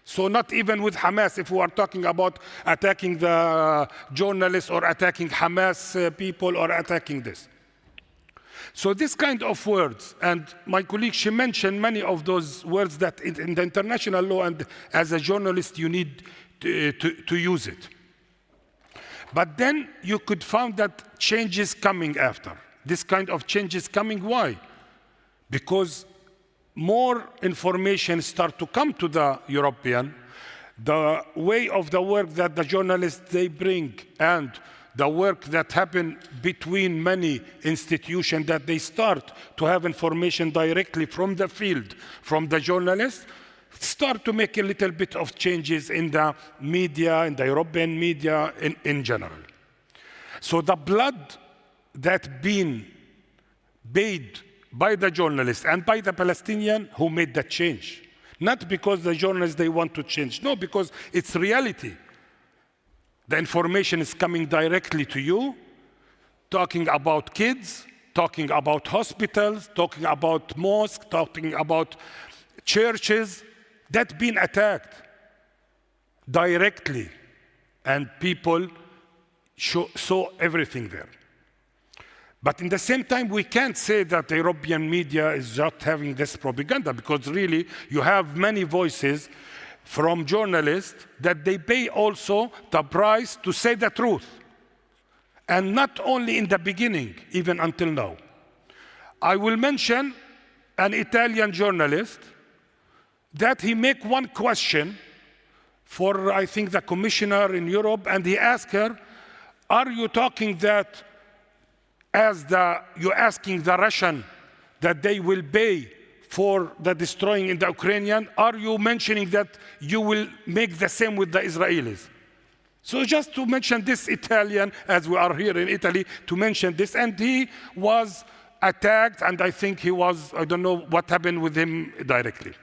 So not even with Hamas, if we are talking about attacking the journalists or attacking Hamas people or attacking this. So this kind of words, and my colleague, she mentioned many of those words that in the international law and as a journalist you need to use it. But then you could find that change is coming after. This kind of change is coming. Why? Because more information start to come to the European, the way of the work that the journalists they bring and the work that happen between many institutions that they start to have information directly from the field, from the journalists, start to make a little bit of changes in the media, in the European media in general. So the blood that been paid by the journalists and by the Palestinian who made that change. Not because the journalists, they want to change. No, because it's reality. The information is coming directly to you, talking about kids, talking about hospitals, talking about mosques, talking about churches that been attacked directly, and people saw everything there. But in the same time, we can't say that the European media is just having this propaganda, because really you have many voices from journalists that they pay also the price to say the truth. And not only in the beginning, even until now. I will mention an Italian journalist that he make one question for, I think, the commissioner in Europe, and he asked her, are you talking that you're asking the Russian that they will pay for the destroying in the Ukrainian, are you mentioning that you will make the same with the Israelis? So just to mention this Italian, as we are here in Italy, to mention this, and he was attacked, and I think he was, I don't know what happened with him directly.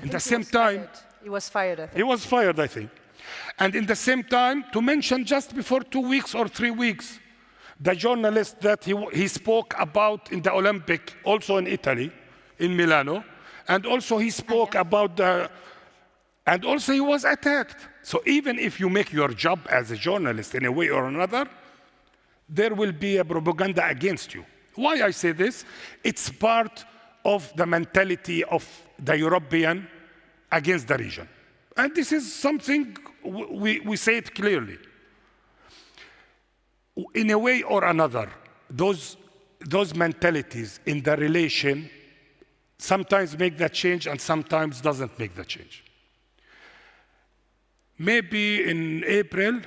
At the same time, he was fired, I think. He was fired, I think. And in the same time, to mention just before 2 weeks or 3 weeks, the journalist that he spoke about in the Olympic, also in Italy, in Milano, and also he spoke about and also he was attacked. So even if you make your job as a journalist in a way or another, there will be a propaganda against you. Why I say this? It's part of the mentality of the European against the region. And this is something we say it clearly. In a way or another, those mentalities in the relation sometimes make that change and sometimes doesn't make the change. Maybe in April,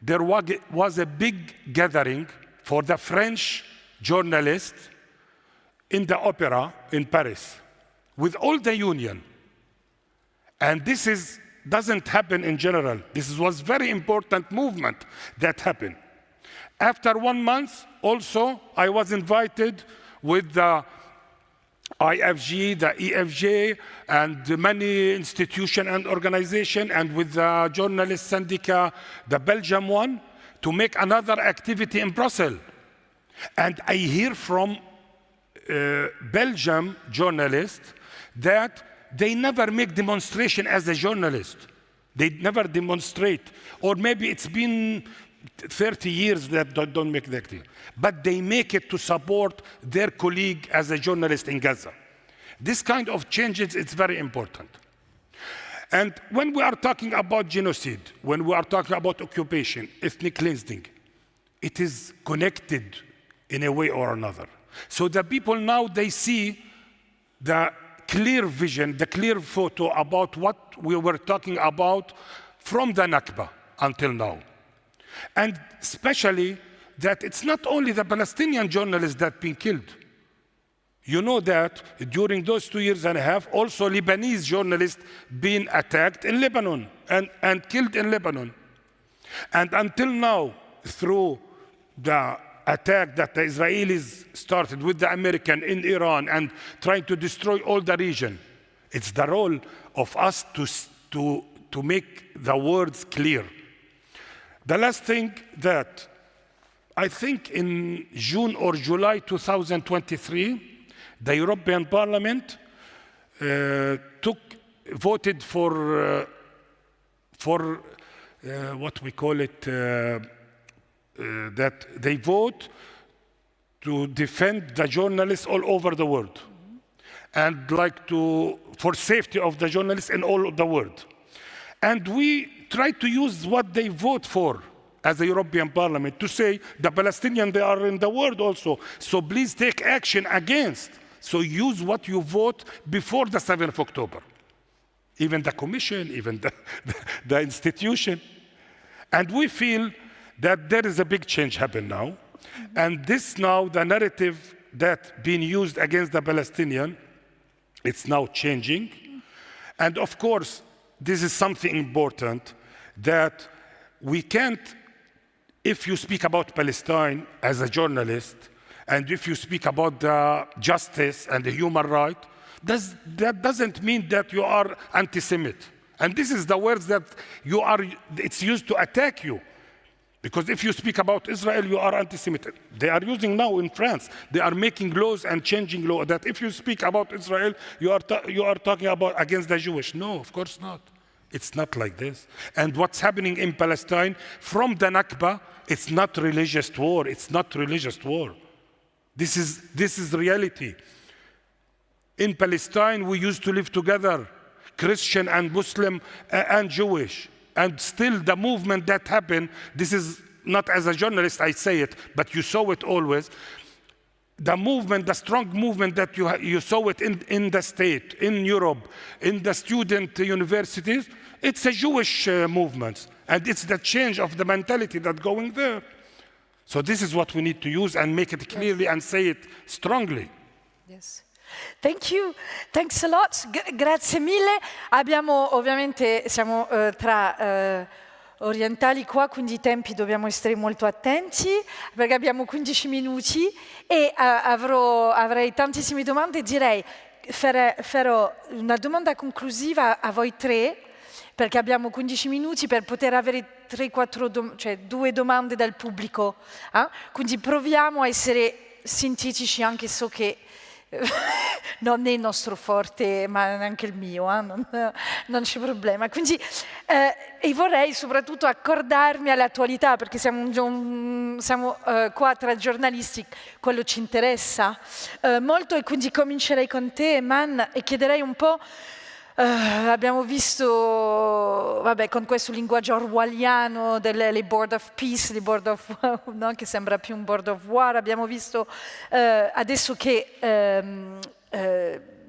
there was a big gathering for the French journalists in the opera in Paris with all the union. And this doesn't happen in general. This was very important movement that happened. After 1 month, also, I was invited with the IFG, the EFJ, and many institutions and organizations, and with the journalist syndicat, the Belgium one, to make another activity in Brussels. And I hear from Belgium journalists that they never make demonstration as a journalist. They never demonstrate. Or maybe it's been 30 years that don't make the activity. But they make it to support their colleague as a journalist in Gaza. This kind of changes, it's very important. And when we are talking about genocide, when we are talking about occupation, ethnic cleansing, it is connected in a way or another. So the people now, they see the clear vision, the clear photo about what we were talking about from the Nakba until now. And especially that it's not only the Palestinian journalists that have been killed. You know that during those 2.5 years, also Lebanese journalists been attacked in Lebanon and killed in Lebanon. And until now, through the attack that the Israelis started with the American in Iran and trying to destroy all the region, it's the role of us to make the words clear. The last thing that I think in June or July 2023, the European Parliament voted for what we call it, that they vote to defend the journalists all over the world, and for safety of the journalists in all of the world. And we try to use what they vote for as the European Parliament to say the Palestinians, they are in the world also, so please take action against. So use what you vote before the 7th of October. Even the Commission, even the institution. And we feel that there is a big change happening now. And this now, the narrative that being used against the Palestinian, it's now changing. And of course, this is something important that we can't, if you speak about Palestine as a journalist, and if you speak about the justice and the human right, that doesn't mean that you are anti-Semite. And this is the words that it's used to attack you. Because if you speak about Israel, you are anti-Semite. They are using now in France, they are making laws and changing law that if you speak about Israel, you are talking about against the Jewish. No, of course not. It's not like this. And what's happening in Palestine, from the Nakba, it's not religious war. It's not religious war. This is reality. In Palestine, we used to live together, Christian and Muslim and Jewish. And still the movement that happened, this is not as a journalist I say it, but you saw it always. The movement, the strong movement that you saw it in the state, in Europe, in the student universities, it's a Jewish movement. And it's the change of the mentality that's going there. So this is what we need to use and make it clearly and say it strongly. Yes. Thank you. Thanks a lot. Grazie mille. Siamo tra orientali qua, quindi i tempi dobbiamo essere molto attenti, perché abbiamo 15 minuti e avrei tantissime domande. Direi farò una domanda conclusiva a voi tre, perché abbiamo 15 minuti per poter avere 3-4 2 domande dal pubblico. Quindi proviamo a essere sintetici, anche so che non è il nostro forte, ma neanche il mio, non c'è problema. Quindi, e vorrei soprattutto accordarmi all'attualità, perché siamo qua tra giornalisti, quello ci interessa molto, e quindi comincerei con te, Eman, e chiederei un po'. Abbiamo visto, con questo linguaggio orwelliano delle board of peace, no, che sembra più un board of war. Abbiamo visto adesso che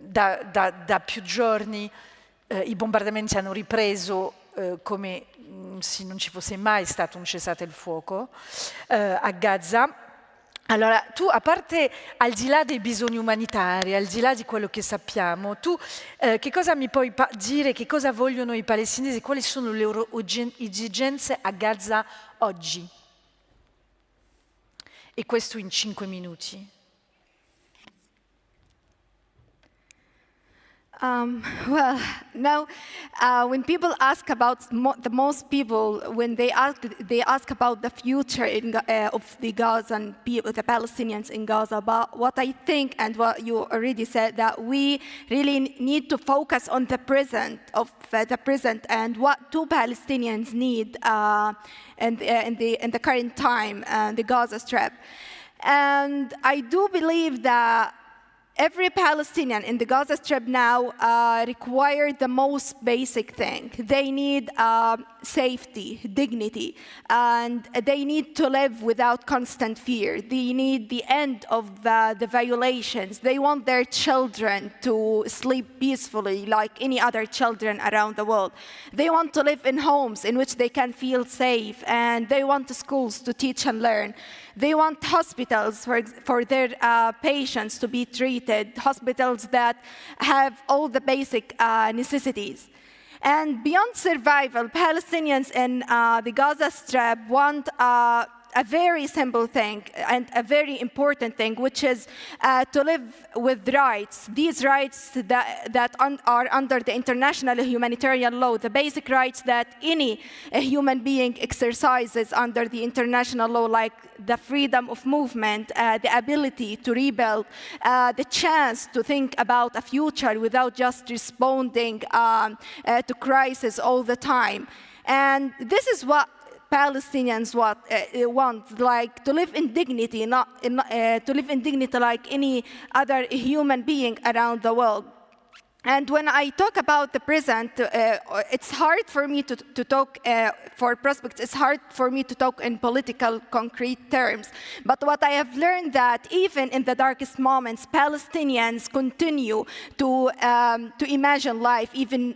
da più giorni i bombardamenti hanno ripreso come se non ci fosse mai stato un cessate il fuoco a Gaza. Allora, tu, a parte, al di là dei bisogni umanitari, al di là di quello che sappiamo, tu che cosa mi puoi dire, che cosa vogliono i palestinesi, quali sono le loro esigenze a Gaza oggi? E questo in 5 minuti. Well, now, when people ask about the most people, when they ask about the future of the Gazan people, the Palestinians in Gaza. But what I think, and what you already said, that we really need to focus on the present and what do Palestinians need in the current time, the Gaza Strip. And I do believe that every Palestinian in the Gaza Strip now require the most basic thing. They need safety, dignity, and they need to live without constant fear. They need the end of the violations. They want their children to sleep peacefully like any other children around the world. They want to live in homes in which they can feel safe, and they want schools to teach and learn. They want hospitals for their patients to be treated, hospitals that have all the basic necessities. And beyond survival, Palestinians in the Gaza Strip want a very simple thing and a very important thing, which is to live with rights. These rights that are under the international humanitarian law, the basic rights that any human being exercises under the international law, like the freedom of movement, the ability to rebuild, the chance to think about a future without just responding to crisis all the time. And this is what Palestinians want, like to live in dignity, to live in dignity like any other human being around the world. And when I talk about the present, it's hard for me to talk for prospects. It's hard for me to talk in political, concrete terms. But what I have learned that even in the darkest moments, Palestinians continue to imagine life, even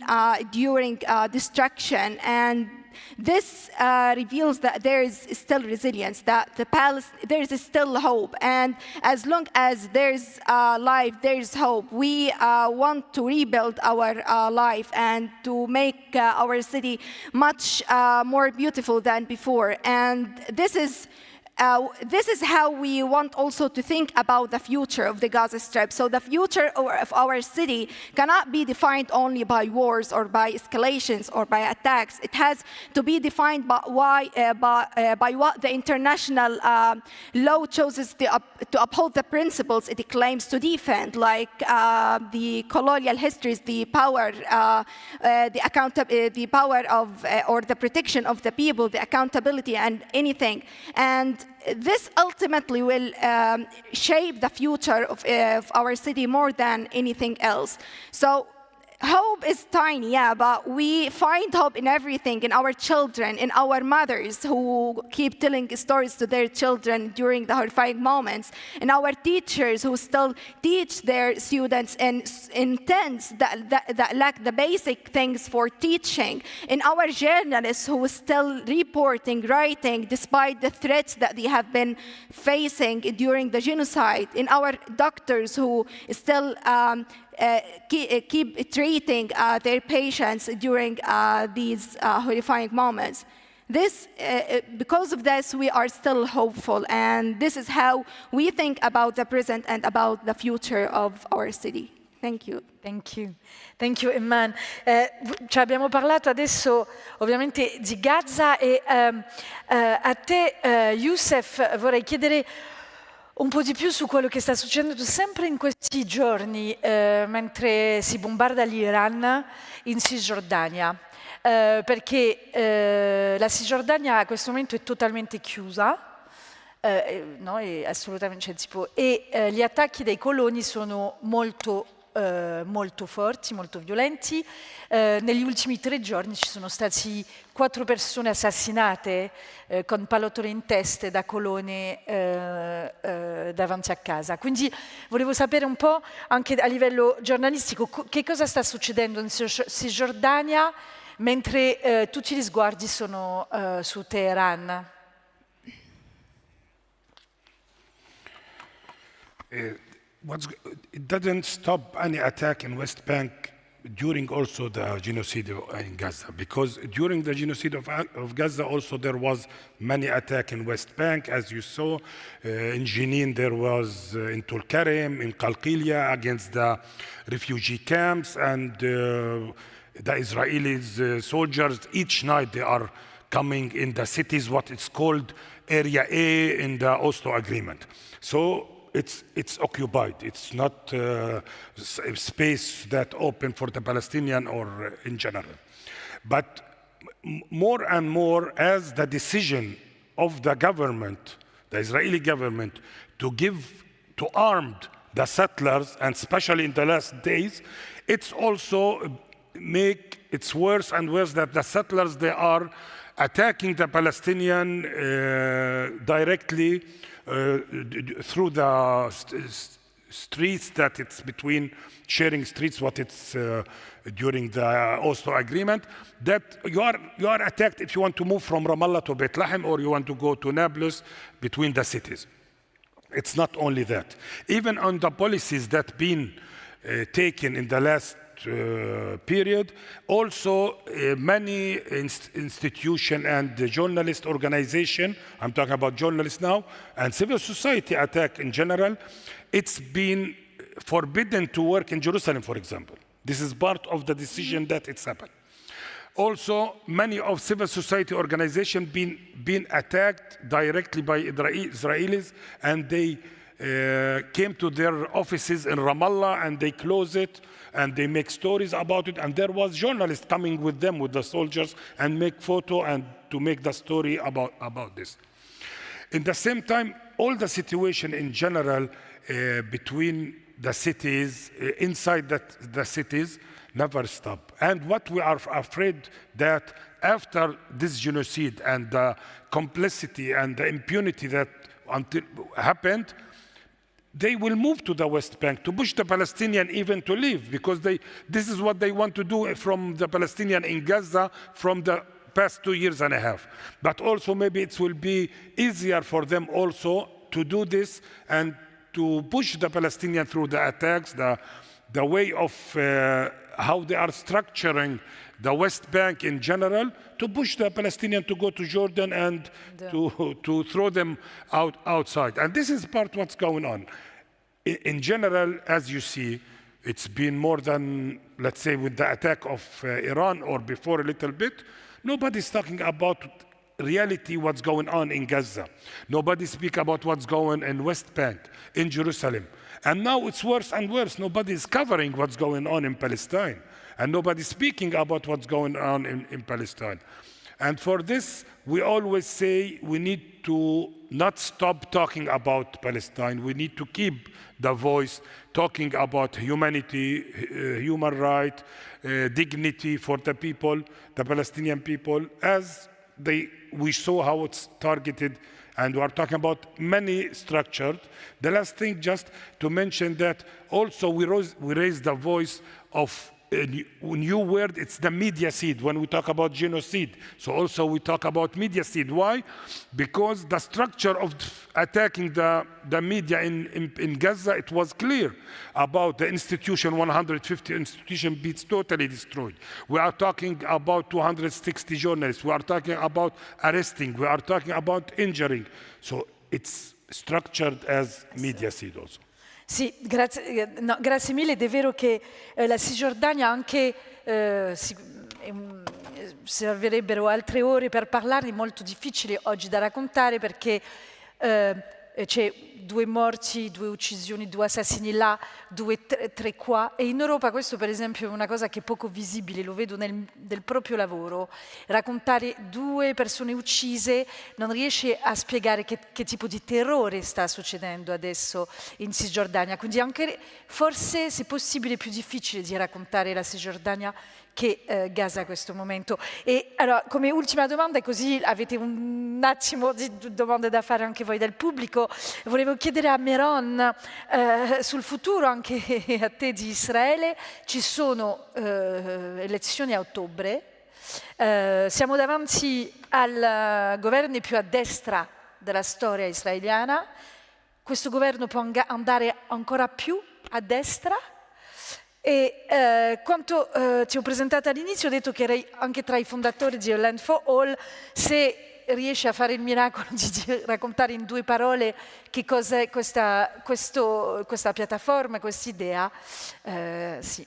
during destruction. And this reveals that there is still resilience, that there is still hope. And as long as there's life, there's hope. We want to rebuild our life and to make our city much more beautiful than before. And this is how we want also to think about the future of the Gaza Strip. So the future of our city cannot be defined only by wars or by escalations or by attacks. It has to be defined by what the international law chooses to uphold the principles it claims to defend, like the colonial histories, the power, the power of or the protection of the people, the accountability, and anything. And this ultimately will shape the future of our city more than anything else. So hope is tiny, yeah, but we find hope in everything, in our children, in our mothers who keep telling stories to their children during the horrifying moments, in our teachers who still teach their students in tents that lack the basic things for teaching, in our journalists who are still reporting, writing, despite the threats that they have been facing during the genocide, in our doctors who still keep treating their patients during these horrifying moments. Because of this, we are still hopeful, and this is how we think about the present and about the future of our city. Thank you. Thank you. Thank you, Eman. Abbiamo parlato adesso ovviamente di Gaza e a te, Yousef, vorrei chiedere un po' di più su quello che sta succedendo sempre in questi giorni mentre si bombarda l'Iran in Cisgiordania, perché la Cisgiordania a questo momento è totalmente chiusa, no, è assolutamente, cioè, tipo, e gli attacchi dei coloni sono molto forti, molto violenti. Negli ultimi 3 giorni ci sono stati 4 persone assassinate con pallottole in testa da colonne davanti a casa. Quindi volevo sapere un po' anche a livello giornalistico che cosa sta succedendo in Cisgiordania mentre tutti gli sguardi sono su Teheran. It doesn't stop any attack in West Bank during also the genocide in Gaza, because during the genocide of Gaza also there was many attack in West Bank, as you saw. In Jenin there was in Tulkarem, in Qalqilia against the refugee camps, and the Israelis soldiers each night they are coming in the cities, what it's called Area A in the Oslo Agreement. So it's occupied. It's not space that open for the Palestinian or in general. But more and more, as the decision of the government, the Israeli government, to armed the settlers, and especially in the last days, it's also make it worse and worse that the settlers, they are attacking the Palestinian directly through the streets that it's between sharing streets, what it's during the Oslo Agreement, that you are attacked if you want to move from Ramallah to Bethlehem or you want to go to Nablus between the cities. It's not only that. Even on the policies that been taken in the last period, also many institution and journalist organization, I'm talking about journalists now, and civil society attack in general, it's been forbidden to work in Jerusalem, for example. This is part of the decision that it's happened. Also, many of civil society organizations been attacked directly by Israelis, and they came to their offices in Ramallah and they close it and they make stories about it, and there was journalists coming with them, with the soldiers, and make photo and to make the story about this. In the same time, all the situation in general between the cities, inside the cities, never stop. And what we are afraid that after this genocide and the complicity and the impunity that happened, they will move to the West Bank to push the Palestinian even to leave, because this is what they want to do from the Palestinian in Gaza from the past 2.5 years. But also maybe it will be easier for them also to do this and to push the Palestinian through the attacks, the way of how they are structuring the West Bank in general, to push the Palestinian to go to Jordan and to throw them outside. And this is part of what's going on. In general, as you see, it's been more than, let's say, with the attack of Iran or before a little bit, nobody's talking about reality, what's going on in Gaza. Nobody speak about what's going in West Bank, in Jerusalem. And now it's worse and worse. Nobody's covering what's going on in Palestine. And nobody's speaking about what's going on in Palestine. And for this, we always say we need to not stop talking about Palestine. We need to keep the voice talking about humanity, human rights, dignity for the people, the Palestinian people, as we saw how it's targeted, and we are talking about many structured. The last thing, just to mention that also we raised the voice of a new word, it's the mediacide when we talk about genocide. So also we talk about mediacide. Why? Because the structure of attacking the media in Gaza, it was clear about the institution, 150 institution beats totally destroyed. We are talking about 260 journalists. We are talking about arresting. We are talking about injuring. So it's structured as mediacide also. Sì, grazie mille, ed è vero che la Cisgiordania anche, servirebbero altre ore per parlarne, è molto difficile oggi da raccontare perché c'è 2 morti, 2 uccisioni, 2 assassini là, 3 qua, e in Europa questo per esempio è una cosa che è poco visibile, lo vedo nel proprio lavoro. Raccontare 2 persone uccise non riesce a spiegare che tipo di terrore sta succedendo adesso in Cisgiordania, quindi anche forse se possibile è più difficile di raccontare la Cisgiordania che Gaza a questo momento. E allora, come ultima domanda, così avete un attimo di domande da fare anche voi del pubblico, volevo chiedere a Meron sul futuro anche a te di Israele. Ci sono elezioni a ottobre, siamo davanti al governo più a destra della storia israeliana. questo governo può andare ancora più a destra. E quanto ti ho presentato all'inizio, ho detto che eri anche tra i fondatori di Land for All. Se riesci a fare il miracolo di raccontare in 2 parole che cos'è questa piattaforma, questa idea, sì.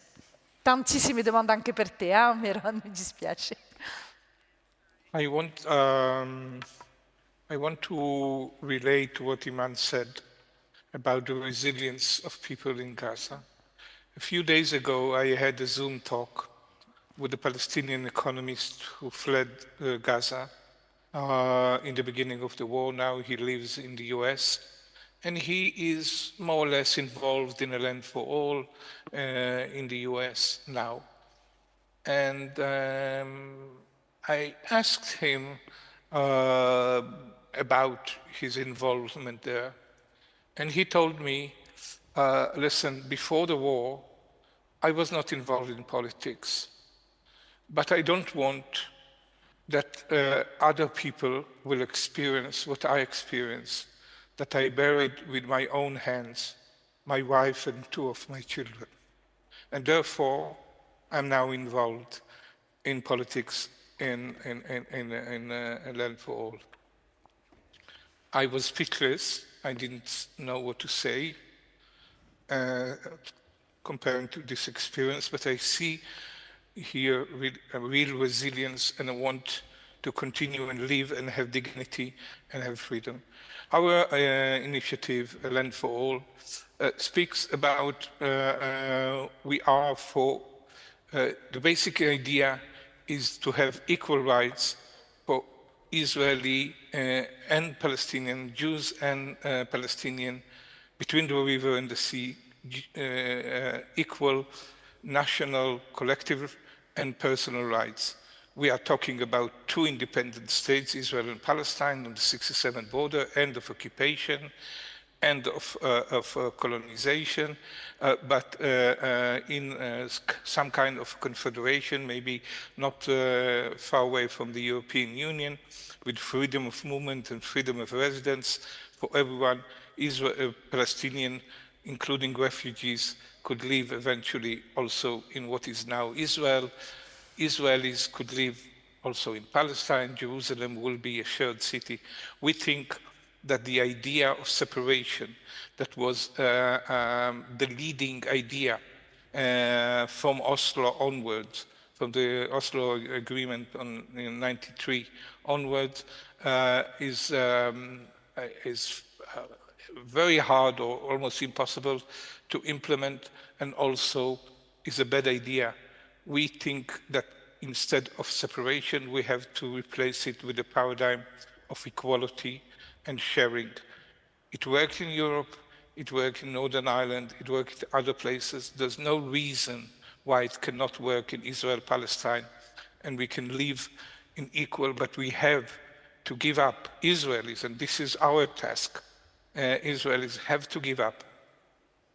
Tantissime domande anche per te, Meron, mi dispiace. I want to relate to what Eman said about the resilience of people in Gaza. A few days ago, I had a Zoom talk with a Palestinian economist who fled Gaza in the beginning of the war. Now he lives in the US, and he is more or less involved in a Land for All in the US now. And I asked him about his involvement there. And he told me, listen, before the war, I was not involved in politics, but I don't want that other people will experience what I experienced, that I buried with my own hands my wife and 2 of my children. And therefore, I'm now involved in politics in Land for All. I was speechless. I didn't know what to say comparing to this experience, but I see here a real resilience, and I want to continue and live and have dignity and have freedom. Our initiative, Land for All, speaks about we are for the basic idea is to have equal rights for Israeli and Palestinian, Jews and Palestinian, between the river and the sea, equal national, collective and personal rights. We are talking about 2 independent states, Israel and Palestine, on the 67 border, end of occupation, end of colonization, but in some kind of confederation, maybe not far away from the European Union, with freedom of movement and freedom of residence for everyone. Israel, Palestinian, including refugees, could live eventually also in what is now Israel. Israelis could live also in Palestine. Jerusalem will be a shared city. We think that the idea of separation that was the leading idea from Oslo onwards, from the Oslo Agreement in '93 onwards, is very hard or almost impossible to implement, and also is a bad idea. We think that instead of separation, we have to replace it with a paradigm of equality and sharing. It worked in Europe, it worked in Northern Ireland, it worked in other places. There's no reason why it cannot work in Israel, Palestine, and we can live in equal, but we have to give up. Israelis, and this is our task, Israelis have to give up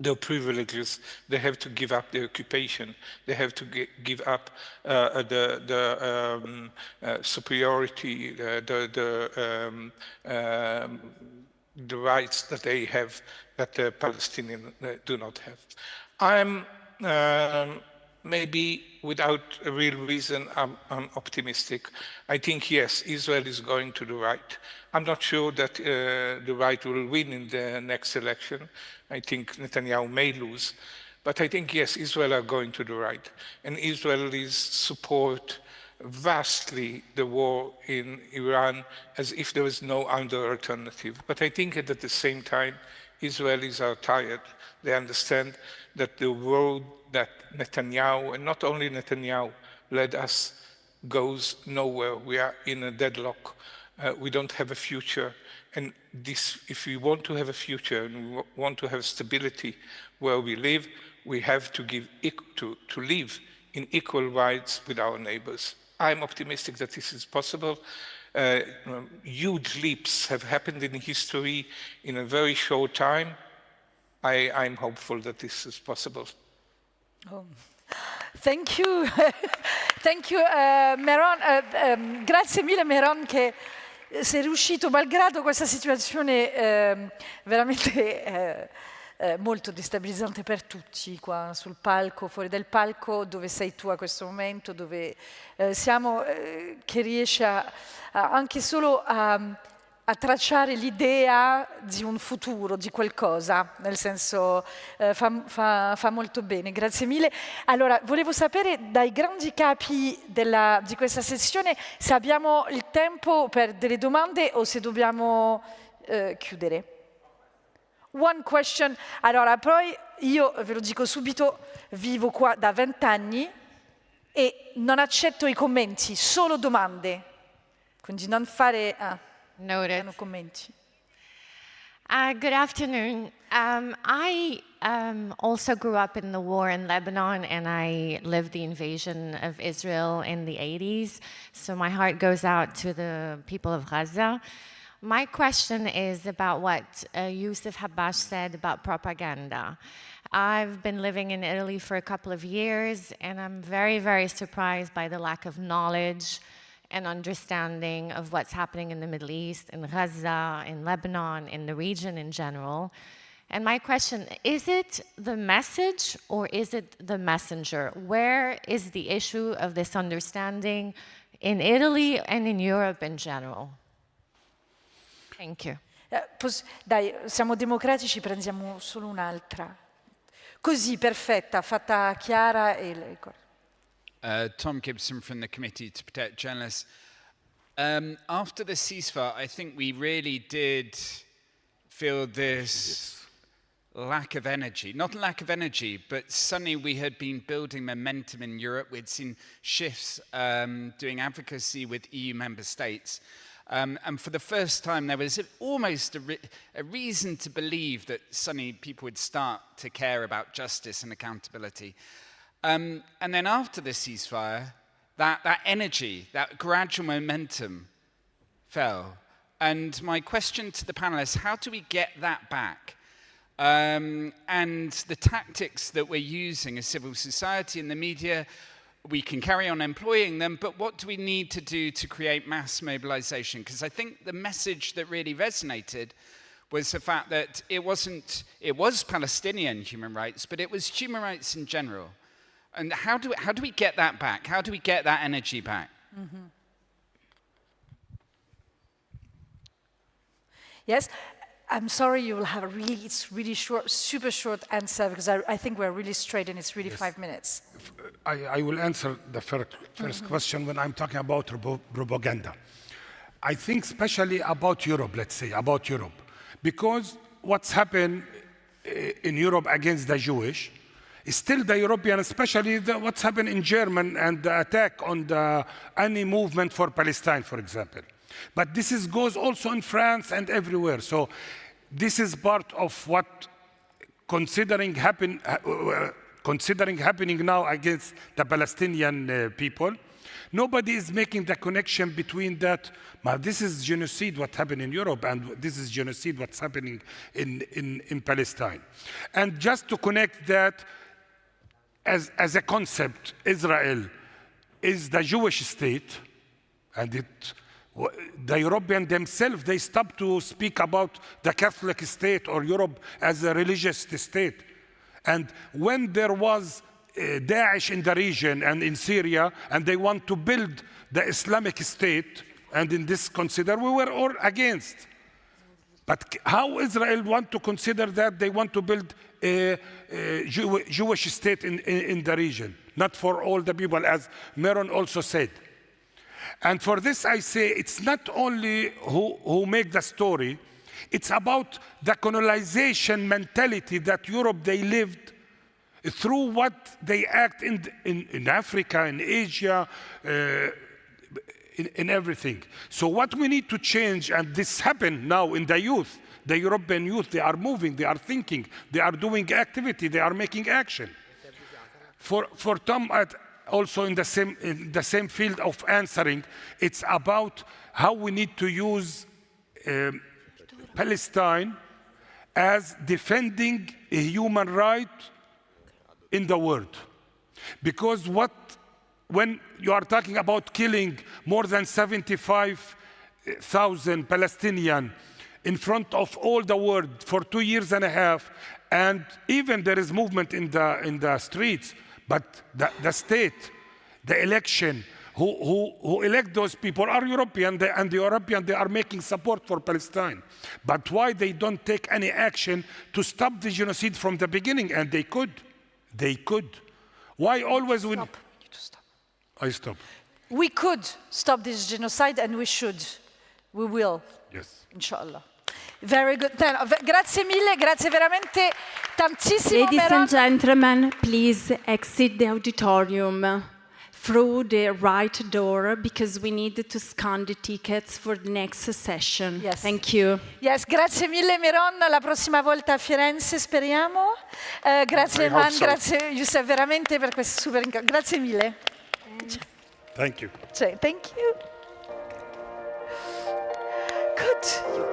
their privileges, they have to give up their occupation, they have to give up the superiority, the rights that they have that the Palestinians do not have. I'm maybe without a real reason, I'm optimistic. I think, yes, Israel is going to the right. I'm not sure that the right will win in the next election. I think Netanyahu may lose. But I think, yes, Israel are going to the right. And Israelis support vastly the war in Iran as if there was no other alternative. But I think that at the same time, Israelis are tired. They understand that the road that Netanyahu, and not only Netanyahu, led us goes nowhere. We are in a deadlock. We don't have a future. And this, if we want to have a future and we want to have stability where we live, we have to to live in equal rights with our neighbors. I'm optimistic that this is possible. Huge leaps have happened in history in a very short time. I'm hopeful that this is possible. Oh. Thank you. Thank you, Meron. Grazie mille, Meron, che sei riuscito, malgrado questa situazione veramente molto destabilizzante per tutti, qua sul palco, fuori dal palco, dove sei tu a questo momento, dove siamo, che riesci anche solo a tracciare l'idea di un futuro, di qualcosa, nel senso fa molto bene, grazie mille. Allora, volevo sapere dai grandi capi di questa sessione se abbiamo il tempo per delle domande o se dobbiamo chiudere. One question. Allora, poi io ve lo dico subito, vivo qua da 20 anni e non accetto i commenti, solo domande. Quindi non fare... Noted. commenti. Good afternoon. I also grew up in the war in Lebanon, and I lived the invasion of Israel in the 80s. So my heart goes out to the people of Gaza. My question is about what Yousef Habache said about propaganda. I've been living in Italy for a couple of years, and I'm very, very surprised by the lack of knowledge and understanding of what's happening in the Middle East, in Gaza, in Lebanon, in the region in general. And my question, is it the message or is it the messenger? Where is the issue of this understanding in Italy and in Europe in general? Thank you. Dai, siamo democratici, prendiamo solo un'altra. Così, perfetta, fatta chiara e... Tom Gibson from the Committee to Protect Journalists. After the ceasefire, I think we really did feel this lack of energy. Not a lack of energy, but suddenly we had been building momentum in Europe. We'd seen shifts doing advocacy with EU member states. And for the first time, there was almost a reason to believe that suddenly people would start to care about justice and accountability. And then after the ceasefire, that energy, that gradual momentum fell. And my question to the panelists, how do we get that back? And the tactics that we're using as civil society and the media, we can carry on employing them, but what do we need to do to create mass mobilization? Because I think the message that really resonated was the fact that it was Palestinian human rights, but it was human rights in general. And how do we get that back? How do we get that energy back? Mm-hmm. Yes, I'm sorry you will have it's really short, super short answer because I think we're really straight and it's really 5 minutes. I will answer the first question when I'm talking about propaganda. I think especially about Europe, let's say, about Europe. Because what's happened in Europe against the Jewish, still the European, especially what's happened in Germany and the attack on any movement for Palestine, for example. But this goes also in France and everywhere. So this is part of what considering happening now against the Palestinian people. Nobody is making the connection between that. This is genocide what happened in Europe, and this is genocide what's happening in Palestine. And just to connect that, as a concept, Israel is the Jewish state, and the Europeans themselves, they stopped to speak about the Catholic state or Europe as a religious state. And when there was Daesh in the region and in Syria, and they want to build the Islamic State, and in this consider, we were all against. But how Israel want to consider that they want to build a Jewish state in the region, not for all the people, as Meron also said. And for this I say, it's not only who make the story, it's about the colonization mentality that Europe, they lived through what they act in Africa, in Asia, in everything. So what we need to change, and this happened now in the youth, the European youth, they are moving, they are thinking, they are doing activity, they are making action. For Tom, also in the same field of answering, it's about how we need to use Palestine as defending a human right in the world. Because when you are talking about killing more than 75 100,000 Palestinians in front of all the world for 2 years and a half, and even there is movement in the streets, but the state, the election, who elect those people are European, and the European, they are making support for Palestine. But why they don't take any action to stop the genocide from the beginning? And they could. They could. Why always when... Stop. You need to stop. I stop. We could stop this genocide and we should. We will. Yes. Inshallah. Very good. Grazie mille, grazie veramente tantissimo. Ladies Meron. and gentlemen, please exit the auditorium through the right door because we need to scan the tickets for the next session. Yes. Thank you. Yes, grazie mille Meron, la prossima volta a Firenze speriamo. Grazie I hope Eman, so. grazie Yousef veramente per questo super incontro. Grazie mille. Thank you. Thank you. Good.